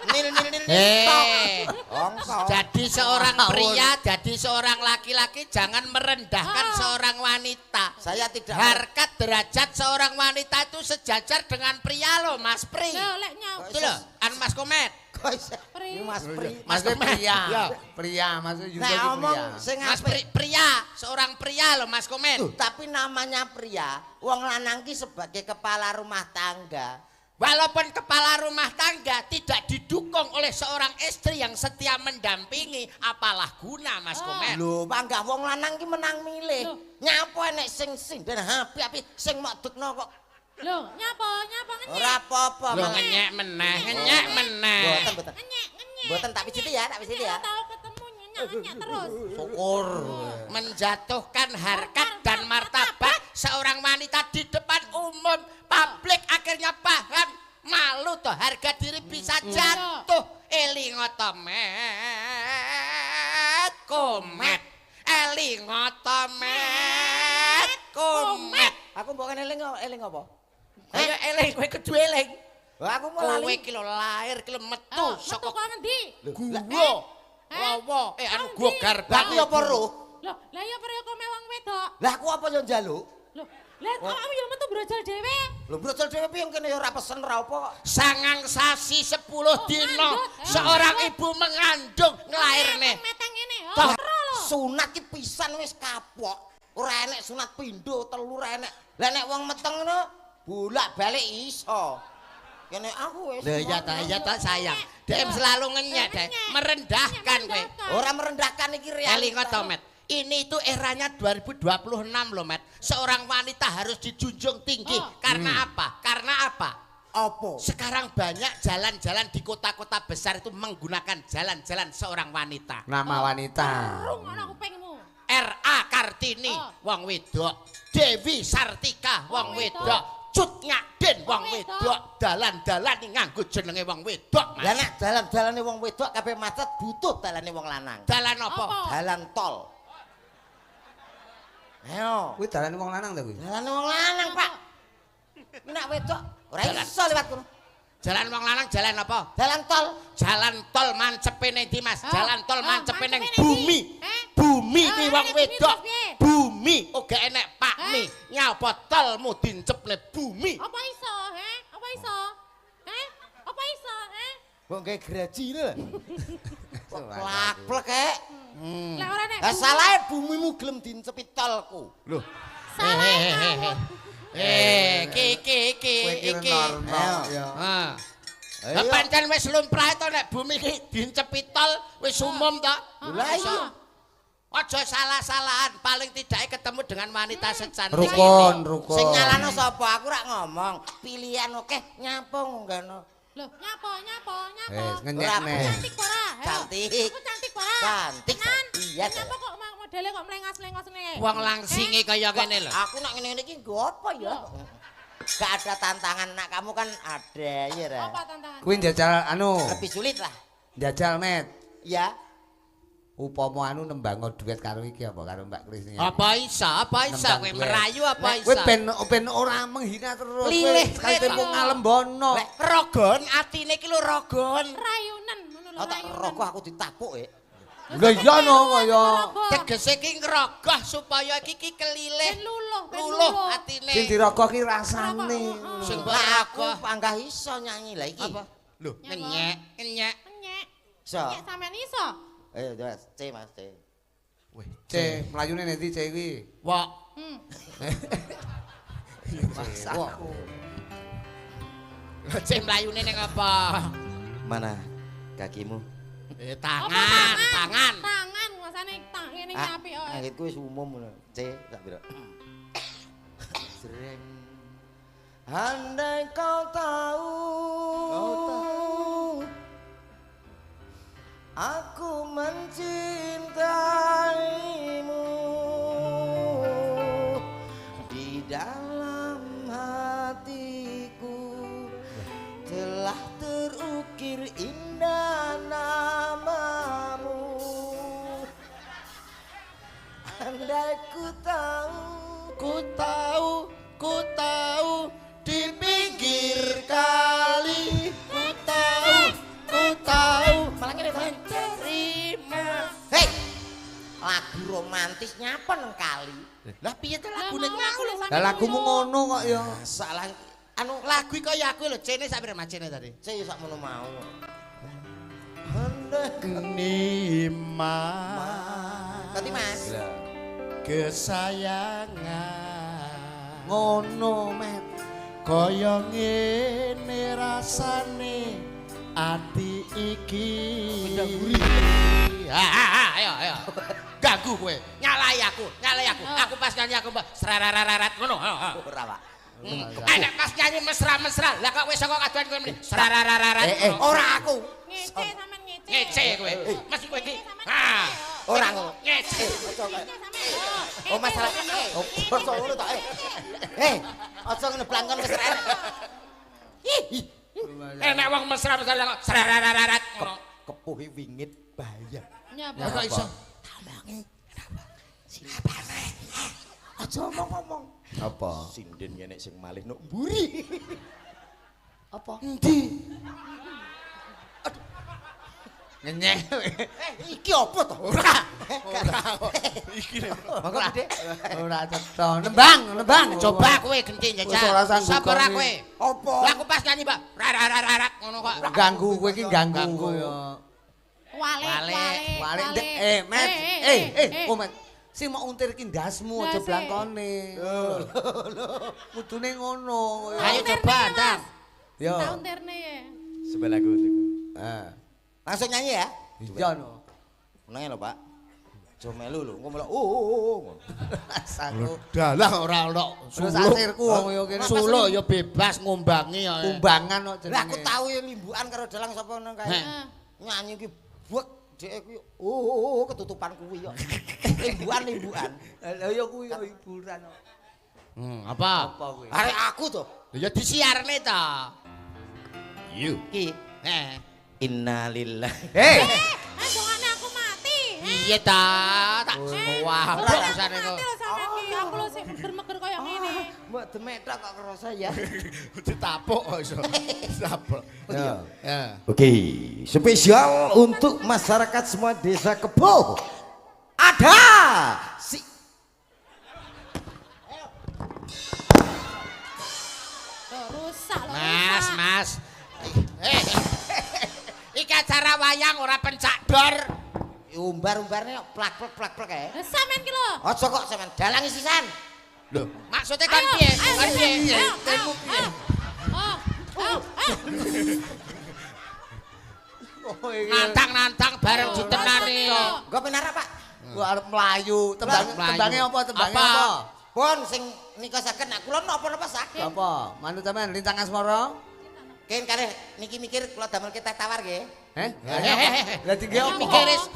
Nil. Hei. Ongko. Jadi seorang pria, jadi seorang laki-laki jangan merendahkan seorang wanita. Saya tidak Harkat derajat seorang wanita itu sejajar dengan pria loh, Mas Pri. Lho lek nyapa. Itu loh, an Mas Komet. kok iso. Pri. Ini Mas Pri. Mas Komet. pria. Ya. Pria, maksud juga Nek iki omong pria. sing Mas apik. pria, seorang pria loh, Mas Komet. Tapi namanya pria, wong lanang ki sebagai kepala rumah tangga. Walaupun kepala rumah tangga tidak didukung oleh seorang istri yang setia mendampingi, apalah guna, Mas Komet. Lho, panggah wong lanang ki menang milih. Loh. Nyapa nek sing dan api-api sing mok dukno kok Lho, nyapa ngenyek. ora apa-apa. Lo malah. ngenyek meneh. Boten. Ngenyek. Boten tak pijiti ya, tak pijiti ya. Tahu ketemu nyenyek terus. Syukur. Menjatuhkan harkat dan martabat seorang wanita di depan umum publik akhirnya paham malu toh harga diri bisa jatuh komet Aku mbok eling apa? ayo eling kowe kudu eling Wah, aku mau kowe lali. iki lho lahir ki lho metu Metu saka kok ngendi? guwa lawa anu guwa Lah garbang aku ya apa roh? Lho, lah ya peryo kok mewang wedok. Lah aku apa yo njaluk? Lho, lah kok kamu ya metu brojol dhewe? Lho brocol dhewe piye kene ya ora pesen ora apa kok. sangang sasi 10 dino ngandut. seorang ibu mengandung nglairne Meteng ngene. Toh, Ora lho. sunat ki pisan wis kapok. Ora enek sunat pindho, telu ora enek. Lah nek wong meteng ngono bolak-balik iso. Kene aku wis. Lah ya ta sayang. Dem selalu ngenyek deh, merendahkan kowe. Ora merendahkan iki Eling realita. to, Met. Ini itu eranya 2026 loh, Met. Seorang wanita harus dijunjung tinggi. Karena apa? Karena apa? Apa? Sekarang banyak jalan-jalan di kota-kota besar itu menggunakan jalan-jalan seorang wanita. Nama wanita. Rung ana kupingmu. R.A. Kartini, wong wedok. Dewi Sartika, wong wedok. Cut Nyakden, wong wedok. Dalan-dalan nganggo jenenge wong wedok, Lah Mas. nek dalan-dalane wong wedok kabeh macet butuh dalane wong lanang. Dalan apa? Dalan tol. Ayo. Kuwi dalane wong lanang ta kuwi? Dalane wong lanang, Pak. Nek wedok ora iso liwat kono. Jalan wong lanang jalan apa? Dalan tol. Jalan tol mancepe ning ndi Mas? Jalan tol mancepe ning mancepe ning bumi. ndi? Bumi kuwi wong nek wedok. bumi, Bumi uga enek pakmi. Nyapa tolmu dincepne bumi. Apa iso, he? Apa iso? He? Apa iso, he? Kok gawe graji lho. Plak-plek kek. Lah ora nek Lah salahe bumimu gelem dincepi tolku. Lho. salah. Iki. normal ya. Ha. Lah pancen wis lumrah to nek bumi iki dincepi tol wis umum to. Lah iya. Aja salah-salahan, paling tidak ketemu dengan wanita secantik Rukun, ini. rukun. Sing nyalano sapa? Aku rak ngomong. Pilihan oke nyapa ngono. Loh, nyapa. Ngenyek Ora, neh. Cantik ora? Cantik. Aku cantik ora? Cantik. Tenan? Iya, Nyapa kok modele kok mlengos-mlengos ngene? Wong langsinge kaya ngene lho. Aku nak ngene iki nggo apa ya? Gak ada tantangan, nak kamu kan ada ya Ra. Apa tantangan? Kuwi njajal anu, Lebih sulit lah. njajal Met. Ya. Upama anu nembang duet karo iki apa karo Mbak Kris iki. Apa isa kowe merayu apa Kowe isa? ben ora menghina terus. Lilih, sekali tempo lilih. ngalembono. Lek rogon atine iki lho rogon. Rayunan ngono lho. Oh tak rokok aku ditapuk Lah iya no kaya Tegese ki ngrogoh supaya iki kelilih. Ben luluh, Luluh atine. sing dirogoh ki rasane. Sing Lah aku rogoh. panggah iso nyanyi lah iki. Apa? Lho, ngenyek. Nyek. Iso. Nyek sampean iso? Ayo Mas, C Mas C. C, mlayune nanti C iki. Wok. Masakku. Cek mlayune ning apa? Mana kakimu? Tangan. Tangan ngasane ngene iki apik kok. Angitku wis umum ngono. C tak pira. Sering. Andai kau tahu. Aku mencintaimu di dalam hatiku telah terukir indah namamu. Andai ku tahu di pinggir kali ku tahu malah ngene terima. Hei, lagu romantis nyapa nang kali. Lah piye to Lah lagune mau aku lho. Lah lagumu ngono kok ya. Salah Anu lagu iki kaya aku lho, cene sak pira macene tadi. saya sak mono mau. Nima. Tadi Mas. Kesayangan. Ngono, Met. Kaya ngene rasane ati iki. Ayo. Ganggu kowe. Nyalai aku. Aku pas nyanyi aku srarararat ngono. Ora, Pak. Enak pas nyanyi mesra-mesra. Lah kok wis saka kaduan kowe mrene srarararat. Ora aku. Ngece sampean ngece. Ngece kowe. Mas kowe iki. Ha. Ora ngono. Ngece. Oh masalah. Oh, aja ngono ta. Aja ngene blangkon wis enak. Enak wong mesra-mesra kok srarararat ngono. Kepuhi wingit bahaya. Nyapa? Kok iso? Aja ngomong. Apa? Sinden nek sing malih nok mburi. Apa? Endi? Nyenyek. Iki apa to? Ora. Iki lho. Monggo Dek. Ora cetha. Nembang. Coba kowe genti Wis ora njajal. sanggup Sapa ora kami. kowe? Apa? Lah aku pas nyanyi, Mbak. Rarararat ngono kok. Ganggu kowe iki ganggu ya. Walik. Walik Met. Oh Met. Sing mau untir ki ndasmu aja Ndase. blangkone. Kudune ngono. Ayo coba ndang. Yo. Tahun terne ya. Sebelah lagu itu. Langsung nyanyi ya? Iya no. Menenge lho, Pak. Aja melu lho, engko melok. Oh. Saku. Dalah ora ono Terus asirku wong yo kene. Suluk ya bebas ngombangi ya. Kumbangan kok jenenge. Lah aku tau ya limbukan karo dalang sapa nang kae. Heh. Nyanyi ki buek dhek kuwi. Ketutupan kuwi yo. Limbukan. Lah yo kuwi yo hiburan. Apa? Apa kuwi? Arek aku to. Ya disiarne ta. You. Ki innalillahi. Dongane aku mati. Iya ta, tak wah Ora rasane kok. mati lho sampean ki. Ya aku lho sing meger-meger kaya ngene. Mbok demek tok kok kerasa ya. Ditapuk kok iso. Ditapuk. Ya. Ya. Oke, spesial untuk masyarakat semua desa Kebo. Ada si Rusak lho. Mas. Iki acara wayang ora pencak dor. umbar-umbarnya plak-plak ya. Sampean ki lho. Aja kok sampean dalangi sisan. Lho, maksudnya kan piye? Kan piye? Temu piye? Nantang-nantang bareng ditenani. Engko pinara, Pak? Gua arep melayu. Tembangnya apa? Tembangnya apa? Pun sing nika saged nek kula napa-napa saged. Apa? Manut sampean lintang asmara? Ken kalih niki mikir kula damel kita tawar nggih. Heh? Lah tinggi apa?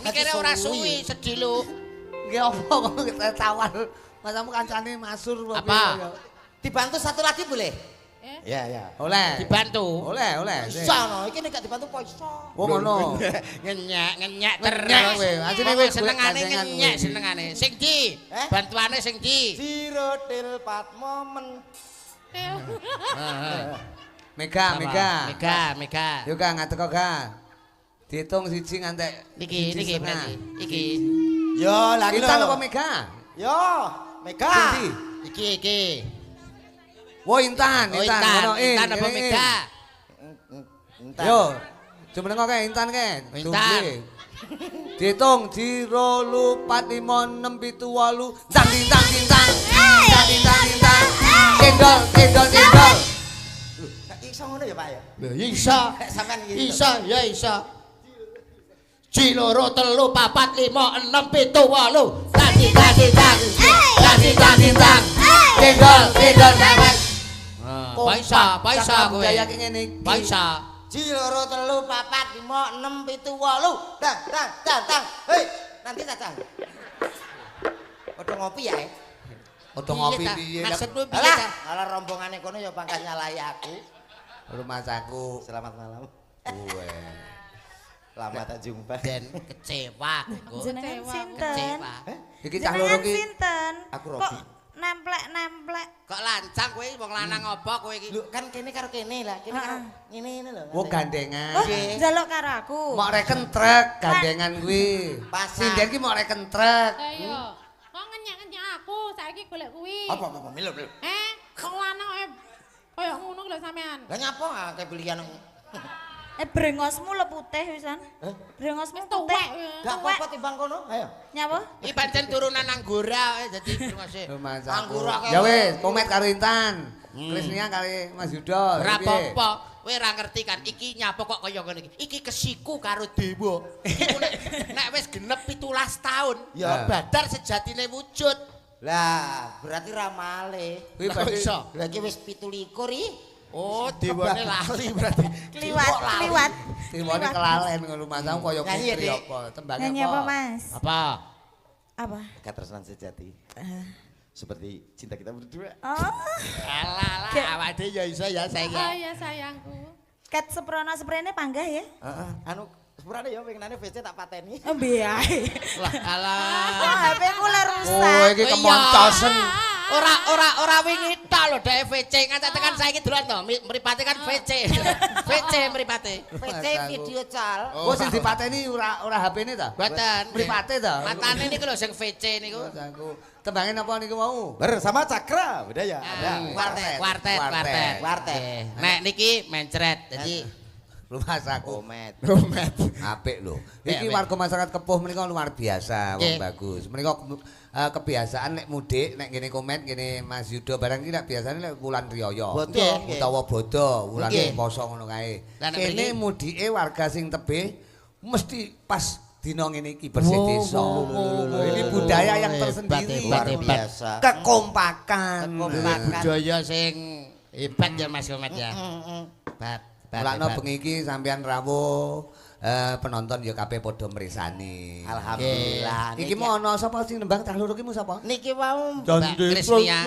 Mikire ora suwi, sedih lu. Nggih apa kok kita tawar? Masamu kancane masur apa? Dibantu satu lagi boleh? Ya, ya. Oleh. Dibantu. Oleh. Iso no, iki nek gak dibantu kok iso. Oh ngono. Ngenyek terus. Ngenyek kowe. Asline kowe senengane gandengan ngenyek kowe. senengane. Sing di? Bantuane sing di? Sirotil pat momen. Mega. Yo Kang ngateko Kang. Diitung siji ngantek Iki berarti. Iki. Yo, lagi lho. Kita apa Mega? Yo, Mega. Iki. Wo Intan, ngono Intan apa Mega? Yo. Jumeneng kok Intan ke? Intan. Diitung 0 4 5 6 7 8 tang. Kendol. Iso ngono ya, Pak ya? Lho iso. Sampean iki. Iso, ya iso. Ji loro telu papat lima enem pitu wolu. Tang. Kendol sampean. Paisa kowe. Budaya ki ngene iki. Paisa. Ji loro telu papat lima enem pitu wolu. Tang. Hei, nanti datang. Padha ngopi ya. Odo ngopi piye? Maksudmu piye Alah, ta? ala rombongane kono ya pangkat nyalai aku. Rumah saku. Selamat malam. Kuwe. Lama tak jumpa. Dan kecewa. Jenengan sinten? Kecewa. Iki cah loro Jenengan ki. sinten? Aku Kok Robi. nemplek-nemplek? Kok lancang kowe wong lanang apa kowe iki? Lu kan kene karo kene lah, kene karo ngene lho. Wo gandengan. Oh, njaluk karo aku. Mok reken trek gandengan kuwi. Pasar. Sinden ki mok reken trek. Ayo. Kok ngenyek-nyenyek aku saiki golek kuwi. Apa milu. Wong lanang koyo ngono lho sampean. Lah nyapa akeh pilihan. Brengosmu le putih wisan. Brengosmu Tuwek. putih. Gak apa-apa timbang kono. Ayo. Nyapa? Iki pancen turunan Anggora dadi brengose. Rumah Anggur saku. akeh. Ya wis, komet karo Intan. Krisnia kali Mas Yudo. Ora Piye? apa-apa. Kowe ora ngerti kan iki nyapa kok kaya ngene iki. Iki kesiku karo dewa. Iku nek wis genep 17 taun, Ya. badar sejatine wujud. Lah, berarti ramale. Kuwi Lah, kok berarti iso? Lah iki wis 17 ih. Oh, dewane lali berarti. Kliwat. Timone kelalen ngono rumah saku kaya Nyanyi ya, putri Dik? apa? Tembangnya Nyanyi apa, Mas? Apa? Apa? Ketresnan sejati. Seperti cinta kita berdua. Oh, Alah, awake ya iso ya Oh saiki. ya sayangku. ket seprono sprene panggah ya? Heeh. Anu sepurane ya pengenane VC tak pateni. Oh, biae. Lah, alah. Oh, HP ku le Oh, rusak. iki kemoncosen. Ora wingi tok lho dhek VC nganti tekan saiki dolan to. Mripate kan VC. VC mripate. VC video cal. Oh, sing dipateni ora HP-ne ta? Mboten. Mripate ta? Matane niku lho sing VC niku. Rumah saku. Tembangin apa niku mau? Bersama Cakra budaya. Kuartet. Nek niki mencret. Dadi Rumah saku. Komet. Apik lho. Apik. Iki warga masyarakat Kepuh menika luar biasa, wong Nggih. bagus. Menika kebiasaan nek mudik, nek ngene komen ngene Mas Yudo barang iki nek biasane nek wulan riyaya. Bodo, nggih. Utawa bodo, wulan Nggih. poso ngono kae. Lah, nek Kene mriki? mudike warga sing tebih mesti pas dina ngene iki bersih desa. Ini budaya yang tersendiri. Luar Hebat. biasa. Kekompakan. budaya sing hebat ya Mas Komet ya. Hebat. Mulakno bengi iki sampeyan rawuh penonton ya kabeh padha mresani. Alhamdulillah. Iki mau ana sapa sing nembang cah loro ki mu sapa? Niki wau Mbak Krisnia.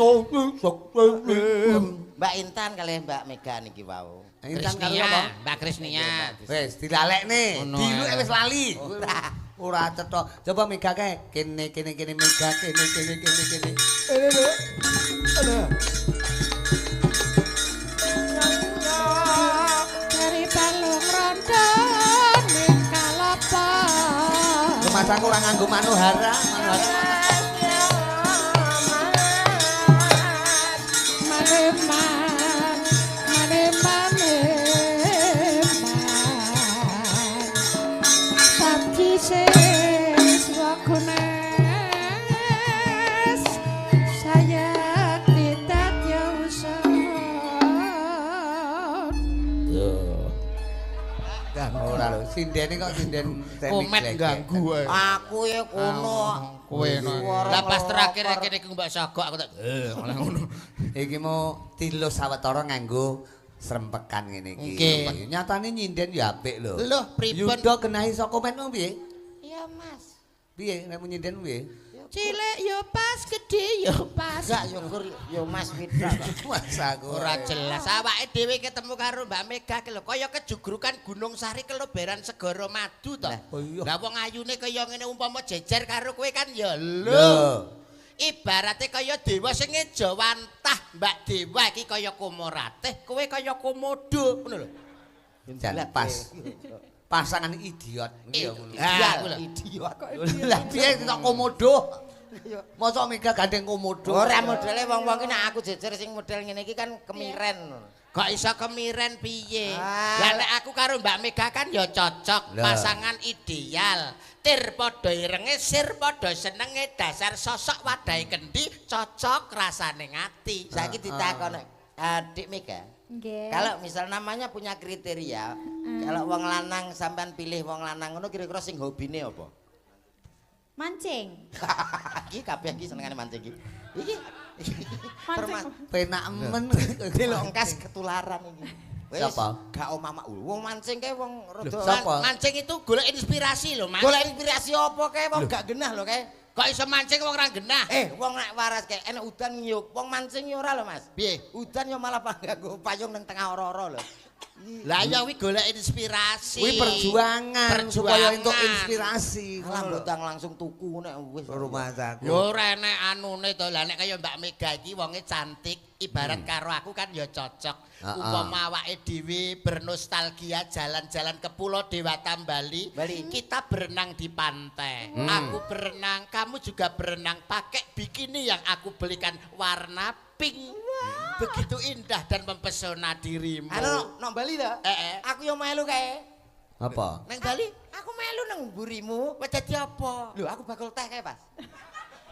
Mbak Intan kali Mbak Mega niki wau. Intan karo apa? Mbak Krisnia. Wis dilalekne. Ngono Diluke ae. wis lali. Ora. Ora cetha. Coba megake. Kene mega kene. Lho. Dari balung rondo ning kalapa. Rumasaku ora nganggo manuhara. Ora lho, sindene kok sinden Komet ganggu ae. Aku ya kono. Kowe no. Lah pas terakhir kene iki Mbak Sagok aku tak malah ngono. Iki mau tilus sawetara nganggo srempekan ngene iki. Nggih. Nyatane nyinden ya apik lho. Lho, pripun? Yuda genahi saka komenmu piye? Iya, Mas. Piye nek nyinden piye? Cilik yo pas, gedhe yo pas. Enggak yo Gur, yo Mas Mitra. Mas aku Ora jelas awake dhewe ketemu karo Mbak Mega ki lho kaya kejugrukan Gunung Sari keloberan Segara Madu to. Oh iya. Lah wong ayune kaya ngene umpama jejer karo kowe kan ya Lho. lho. Ibarate kaya dewa sing ngeja wantah Mbak Dewa iki kaya Komoratih, kowe kaya Komodo ngono lho. Jan pas. Pasangan idiot. Iya ngono. Ah, aku lho. Idiot. Lah piye kok komodo? Mosok Mega gandeng komodo. Ora modele wong-wong ki nek aku jejer sing model ngene iki kan kemiren. Kok iso kemiren piye? Ah. Lah nek aku karo Mbak Mega kan ya cocok, Lah. pasangan ideal. Tir padha irenge, sir padha senenge, dasar sosok wadahe kendi cocok rasane ngati. Saiki ditakon Adik Mega. Nggih. Kalau misal namanya punya kriteria, kalau wong lanang sampean pilih wong lanang ngono kira-kira sing hobine apa? Mancing. Iki kabeh iki senengane mancing iki. Iki. Mancing. Penak men. Delok engkas ketularan iki. Wis, Siapa? gak omah wong mancing kae wong rada Siapa? Mancing itu golek inspirasi lho, Mas. golek inspirasi apa kae wong gak genah lho kae. Kok iso mancing wong ora genah? Wong nek waras kae enek udan ngiyup, wong mancing yo ora lho Mas. Piye? Udan yo malah nganggo payung nang tengah ora-ora lho. Lah ya kuwi golek inspirasi. Kuwi perjuangan supaya entuk inspirasi. Lah mbotang langsung tuku nek wis. Rumah saku. Yo ora enek anune to. Lah nek kaya Mbak Mega iki wonge cantik, ibarat karo aku kan ya cocok. Umpama awake dhewe bernostalgia jalan-jalan ke Pulau Dewata Bali, kita berenang di pantai. Aku berenang, kamu juga berenang pakai bikini yang aku belikan warna pink. Begitu indah dan mempesona dirimu. Anu nang Bali to? Aku yo melu kae. Apa? Nang Bali, aku melu nang mburimu. Wes dadi apa? Lho, aku bakul teh kae, Pas.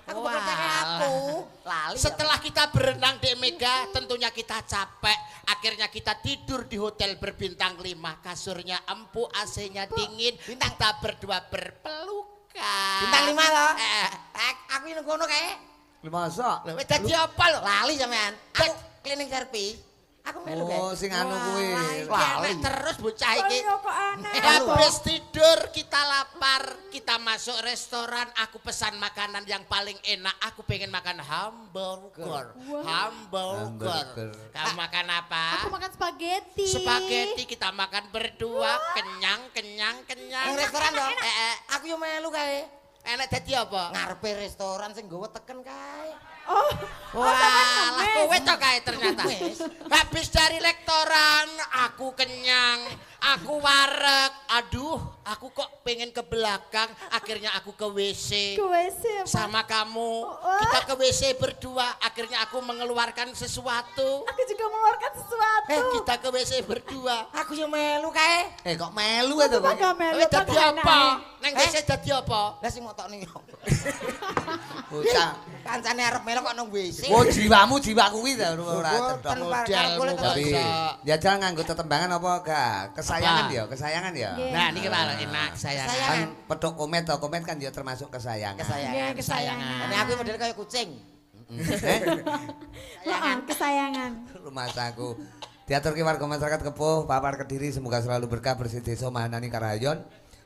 Aku Wah. bakul teh kae aku. Lali. Setelah kita berenang di Mega, tentunya kita capek. Akhirnya kita tidur di hotel berbintang 5. Kasurnya empuk, AC-nya dingin. Kita berdua berpelukan. Bintang 5 to? Aku nang kono kae. Masa? Wes dadi apa lho? Lali sampean. Aku cleaning service. Aku melu kae. Oh, sing anu kuwi. Lali terus bocah iki. Kok aneh. Habis tidur kita lapar, kita masuk restoran, aku pesan makanan yang paling enak. Aku pengen makan hamburger. Hamburger. Kamu makan apa? Aku makan spaghetti. Spaghetti kita makan berdua, kenyang. Nang restoran to? Aku yo melu kae. Enak dadi apa? Ngarepe restoran sing nggawa teken kae. Wah, lah kowe to kae ternyata. Wis. Habis dari lektoran, aku kenyang, aku wareg. Aduh, aku kok pengen ke belakang. Akhirnya aku ke WC. Ke WC apa? Sama kamu. Kita ke WC berdua. Akhirnya aku mengeluarkan sesuatu. Aku juga mengeluarkan sesuatu. Kita ke WC berdua. Aku yo melu kae. Kok melu to? Bangga melu. Wis dadi apa? Nang WC dadi apa? Lah sing ngotokne yo. Bocah. Kancane arep melu kok nang WC. Oh, jiwamu jiwa kuwi to ora cetha. Modelmu Tapi kok. jajal nganggo tetembangan apa gak? Kesayangan ya, kesayangan ya. Nah, niki malah enak sayangan. Kan petuk komet to, komet kan ya termasuk kesayangan. Kesayangan. Kesayangan. Ini aku model kayak kucing. Kesayangan. Rumah saku. Diaturke warga masyarakat Kepuh, Papar Kediri semoga selalu berkah bersih desa Mahanani Karahayon.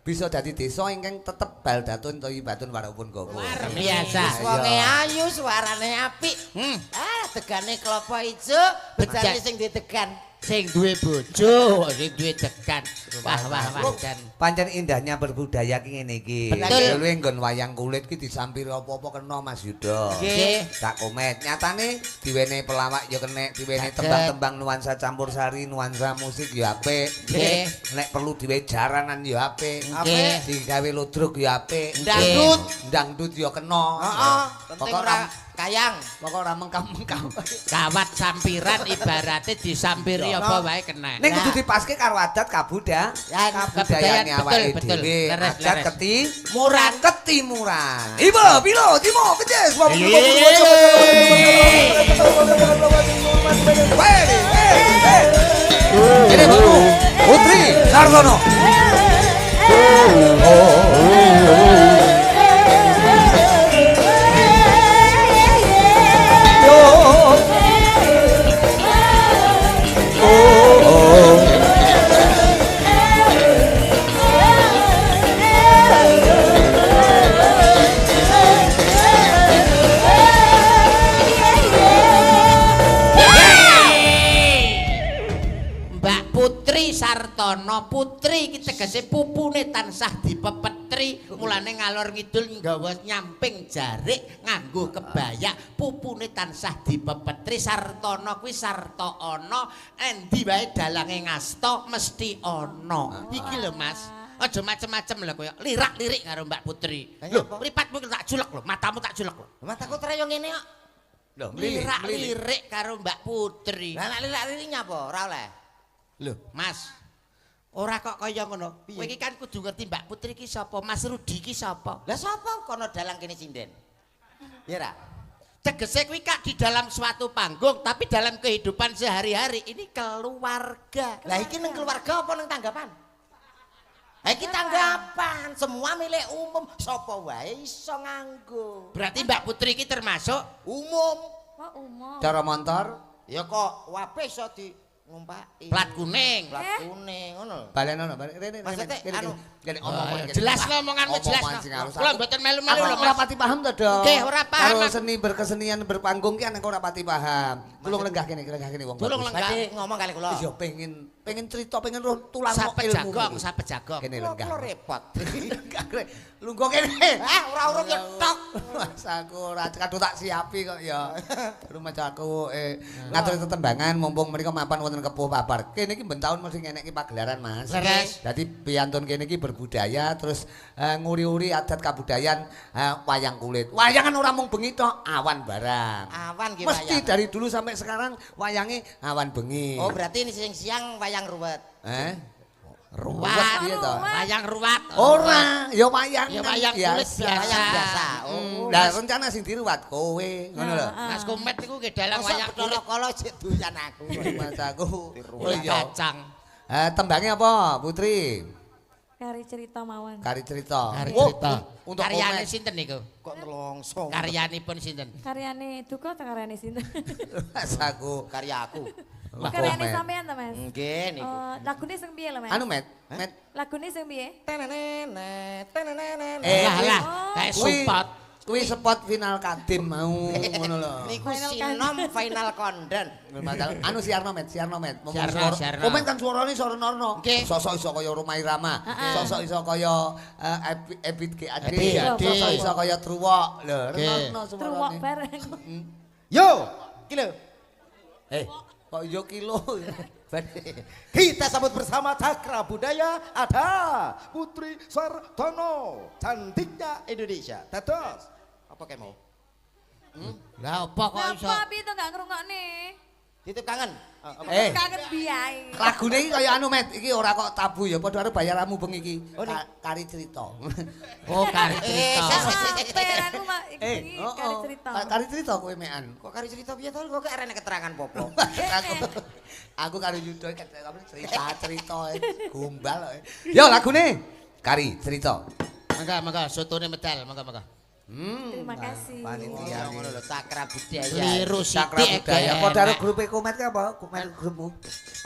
Bisa dadi desa ingkang tetep baldatun toyi batun warapun gowo. Luar biasa. Wonge ayu, suarane apik. Tegane klopo ijo, bejane sing ditegan. sing duwe bojo, sing duwe dekan. Wah dan Pancen indahnya berbudaya ki ngene iki. Betul. Luwih nggon wayang kulit ki disampiri apa-apa kena Mas Yuda. nggih. Tak komet. Nyatane diwenehi pelawak ya kenek, diwenehi Saged. tembang-tembang nuansa campursari, nuansa musik ya apik. Nggih. Nek perlu diwehi jaranan ya apik. Nggih. Digawe ludruk ya apik. Dangdut. Dangdut ya kena. Heeh, penting Pokok ora kayang. Pokok ora mengkam-mengkam. Kawat sampiran ibaratnya disampiri apa wae kena. Ning kudu dipaske karo adat kabudayaan Kabudayan, awake betul. dhewe. Leres, Adat leres. ketimuran, ketimuran. Ibu, pilo, timo, pedes. Ini baru Putri Sartono. Mbak Putri Sartono, putri iki tegese pupune tansah dipepetri, mulane ngalor ngidul nggawa nyamping jarik nganggo kebaya, pupune tansah dipepetri. Sartono kuwi sarta ana, endi wae dalange ngasta mesti ana. Iki lho Mas. Aja macem-macem lho koyo lirak-lirik karo Mbak Putri. Lho, mripatmu tak julek lho, matamu tak julek lho. Mataku treyo ngene kok. Loh, Lirak-lirik karo Mbak Putri. Lah nek lirik-lirik nyapa? Ora oleh. Lho, Mas. Ora kok kaya ngono. Kowe iki kan kudu ngerti Mbak Putri ki sapa, Mas Rudi ki sapa. Lah sapa kono dalang kene sinden? Ya ra. Tegese kuwi Kak di dalam suatu panggung, tapi dalam kehidupan sehari-hari ini keluarga. Lah iki ning keluarga apa ning tanggapan? Ha iki tanggapan, semua milik umum, sapa wae iso nganggo. Berarti Mbak Putri ki termasuk Umum. Kok umum? Cara montor, Ya kok wape iso di ngumpaki. plat kuning. Plat kuning ngono. balen ono, balen rene. Maksudnya, anu, omong Jelas lo omonganmu jelas. Kula mboten melu-melu lho ora Mas. pati paham to, Dok. Nggih, ora paham, Karo Mas. seni berkesenian berpanggung ki anak ora pati paham. Tulung lenggah kene wong. Tulung bagus. lenggah. Berarti ngomong kali kula. Wis yo pengen cerita, pengen tulang Sampe jagong, sampe jagong. Kene Kula lenggah. repot. Lungguh kene. Ora urung nyetok. Mas aku ora kadung tak siapi kok ya. Rumah aku ngatur tetembangan mumpung mriko mapan wonten kepuh papar. Kene iki ben taun mesti ngenek pagelaran Mas. Leres. Dadi piantun kene iki berbudaya terus nguri-uri adat kabudayaan wayang kulit. Wayang kan ora mung bengi tok, awan barang. Awan ki Mesti wayang. dari dulu sampai sekarang wayange awan bengi. Oh berarti ini siang wayang ruwet. Ruwat, iya toh? wayang ruwat. Ora, ya wayang. Ya wayang kulit biasa. Wayang biasa. Oh. Lah rencana sing diruwat kowe, ngono lho. Mas Komet niku nggih dalang wayang Masa kulit kala jek doyan aku. Mas aku. Oh kulit iya. kacang. Tembangnya apa, Putri? Kari cerita mawon. Kari cerita. Kari Oh, cerita. untuk Karyane komen. sinten niku? Kok nelongso. Karyanipun sinten? Karyane duka atau karyane sinten? Mas aku. Karya aku. Untuk Karyane komen. sampean ta, Mas? Nggih niku. Oh, lagune sing piye lho, Mas? Anu Met, Met. Lagune sing piye? Tenenenet, tenenenet. Lah lah, Oh. kayak Kuwi- support. Kuwi spot final Kadim mau ngono lho. Niku Final sinom final konden. Anu Siarno Met. Siarno. Komen kan suarane sorno-orno. Nggih. Sosok iso kaya Rumah Irama, sosok iso kaya Ebit GAD, Ebit GAD. sosok iso kaya Truwok. Lho, Nggih. reno Truwok suarane. bareng. Yo, kilo. Kok yo kilo. Kita sambut bersama Cakra Budaya ada Putri Sartono, cantiknya Indonesia. Dados. Apa kayak mau? Lah apa kok iso? Apa itu enggak ngrungokne? Titip kangen. Kangen biae. Lagune iki kaya anu Met, iki ora kok tabu ya, padha arep bayaramu bengi iki. Kari cerita. Oh, kari cerita. Peranku mah iki kari cerita. Kari cerita kowe mekan. Kok kari cerita piye to? Kok gak arene keterangan popo. Aku karo Yudo cerita gombal kok. Yo lagune Kari cerita. Mangga sotone medal, mangga. Terima kasih. Panitia Ngono lho Cakra Budaya. Keliru Sakra sithik budaya. Ege. Padha karo grup Komet ki apa? Komet grupmu.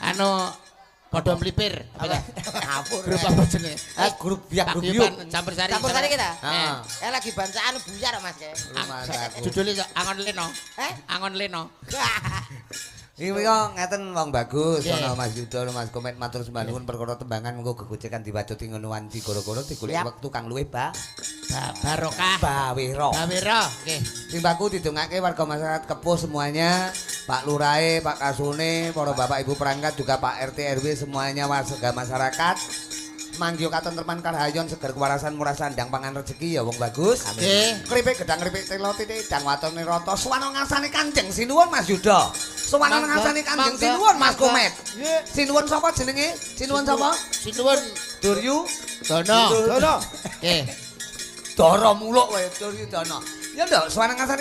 Anu padha mlipir. Ngapur. Grup apa jenenge? Grup biak grup yuk. Paguyuban campur sari. Campur sari kita. Heeh. Lagi bancaan buyar Mas ke. Rumah saku. Judulnya Angon Leno. Eh? Angon Leno. Iki kok ngeten wong bagus Nggih. ana Mas Yudo Mas Komet matur sembah nuwun perkara tembangan mengko gegojekan diwacoti ngono wanti goro-goro digolek Siap. wektu kang luwih Barokah. bawira. Bawira. Nggih. Timbaku didongake warga masyarakat Kepuh semuanya, Pak Lurahe, Pak Kasune, para Bapak Ibu perangkat juga Pak RT RW semuanya warga masyarakat. Manggio katentreman karahayon seger kewarasan murah sandang pangan rezeki ya wong bagus. Nggih. Kripik gedang kripik telo titik dang watone rata suwana ngasane Kanjeng Sinuwun Mas Yuda. Suwana Mangga, ngasane Kanjeng mangga, Sinuwun Mas mangga. Komet. Sinuwun sapa jenenge? Sinuwun sapa? Sinuwun Duryu Dono. Dono. Nggih. Dara muluk wae Duryu Dana. Ya ndak suwana ngasane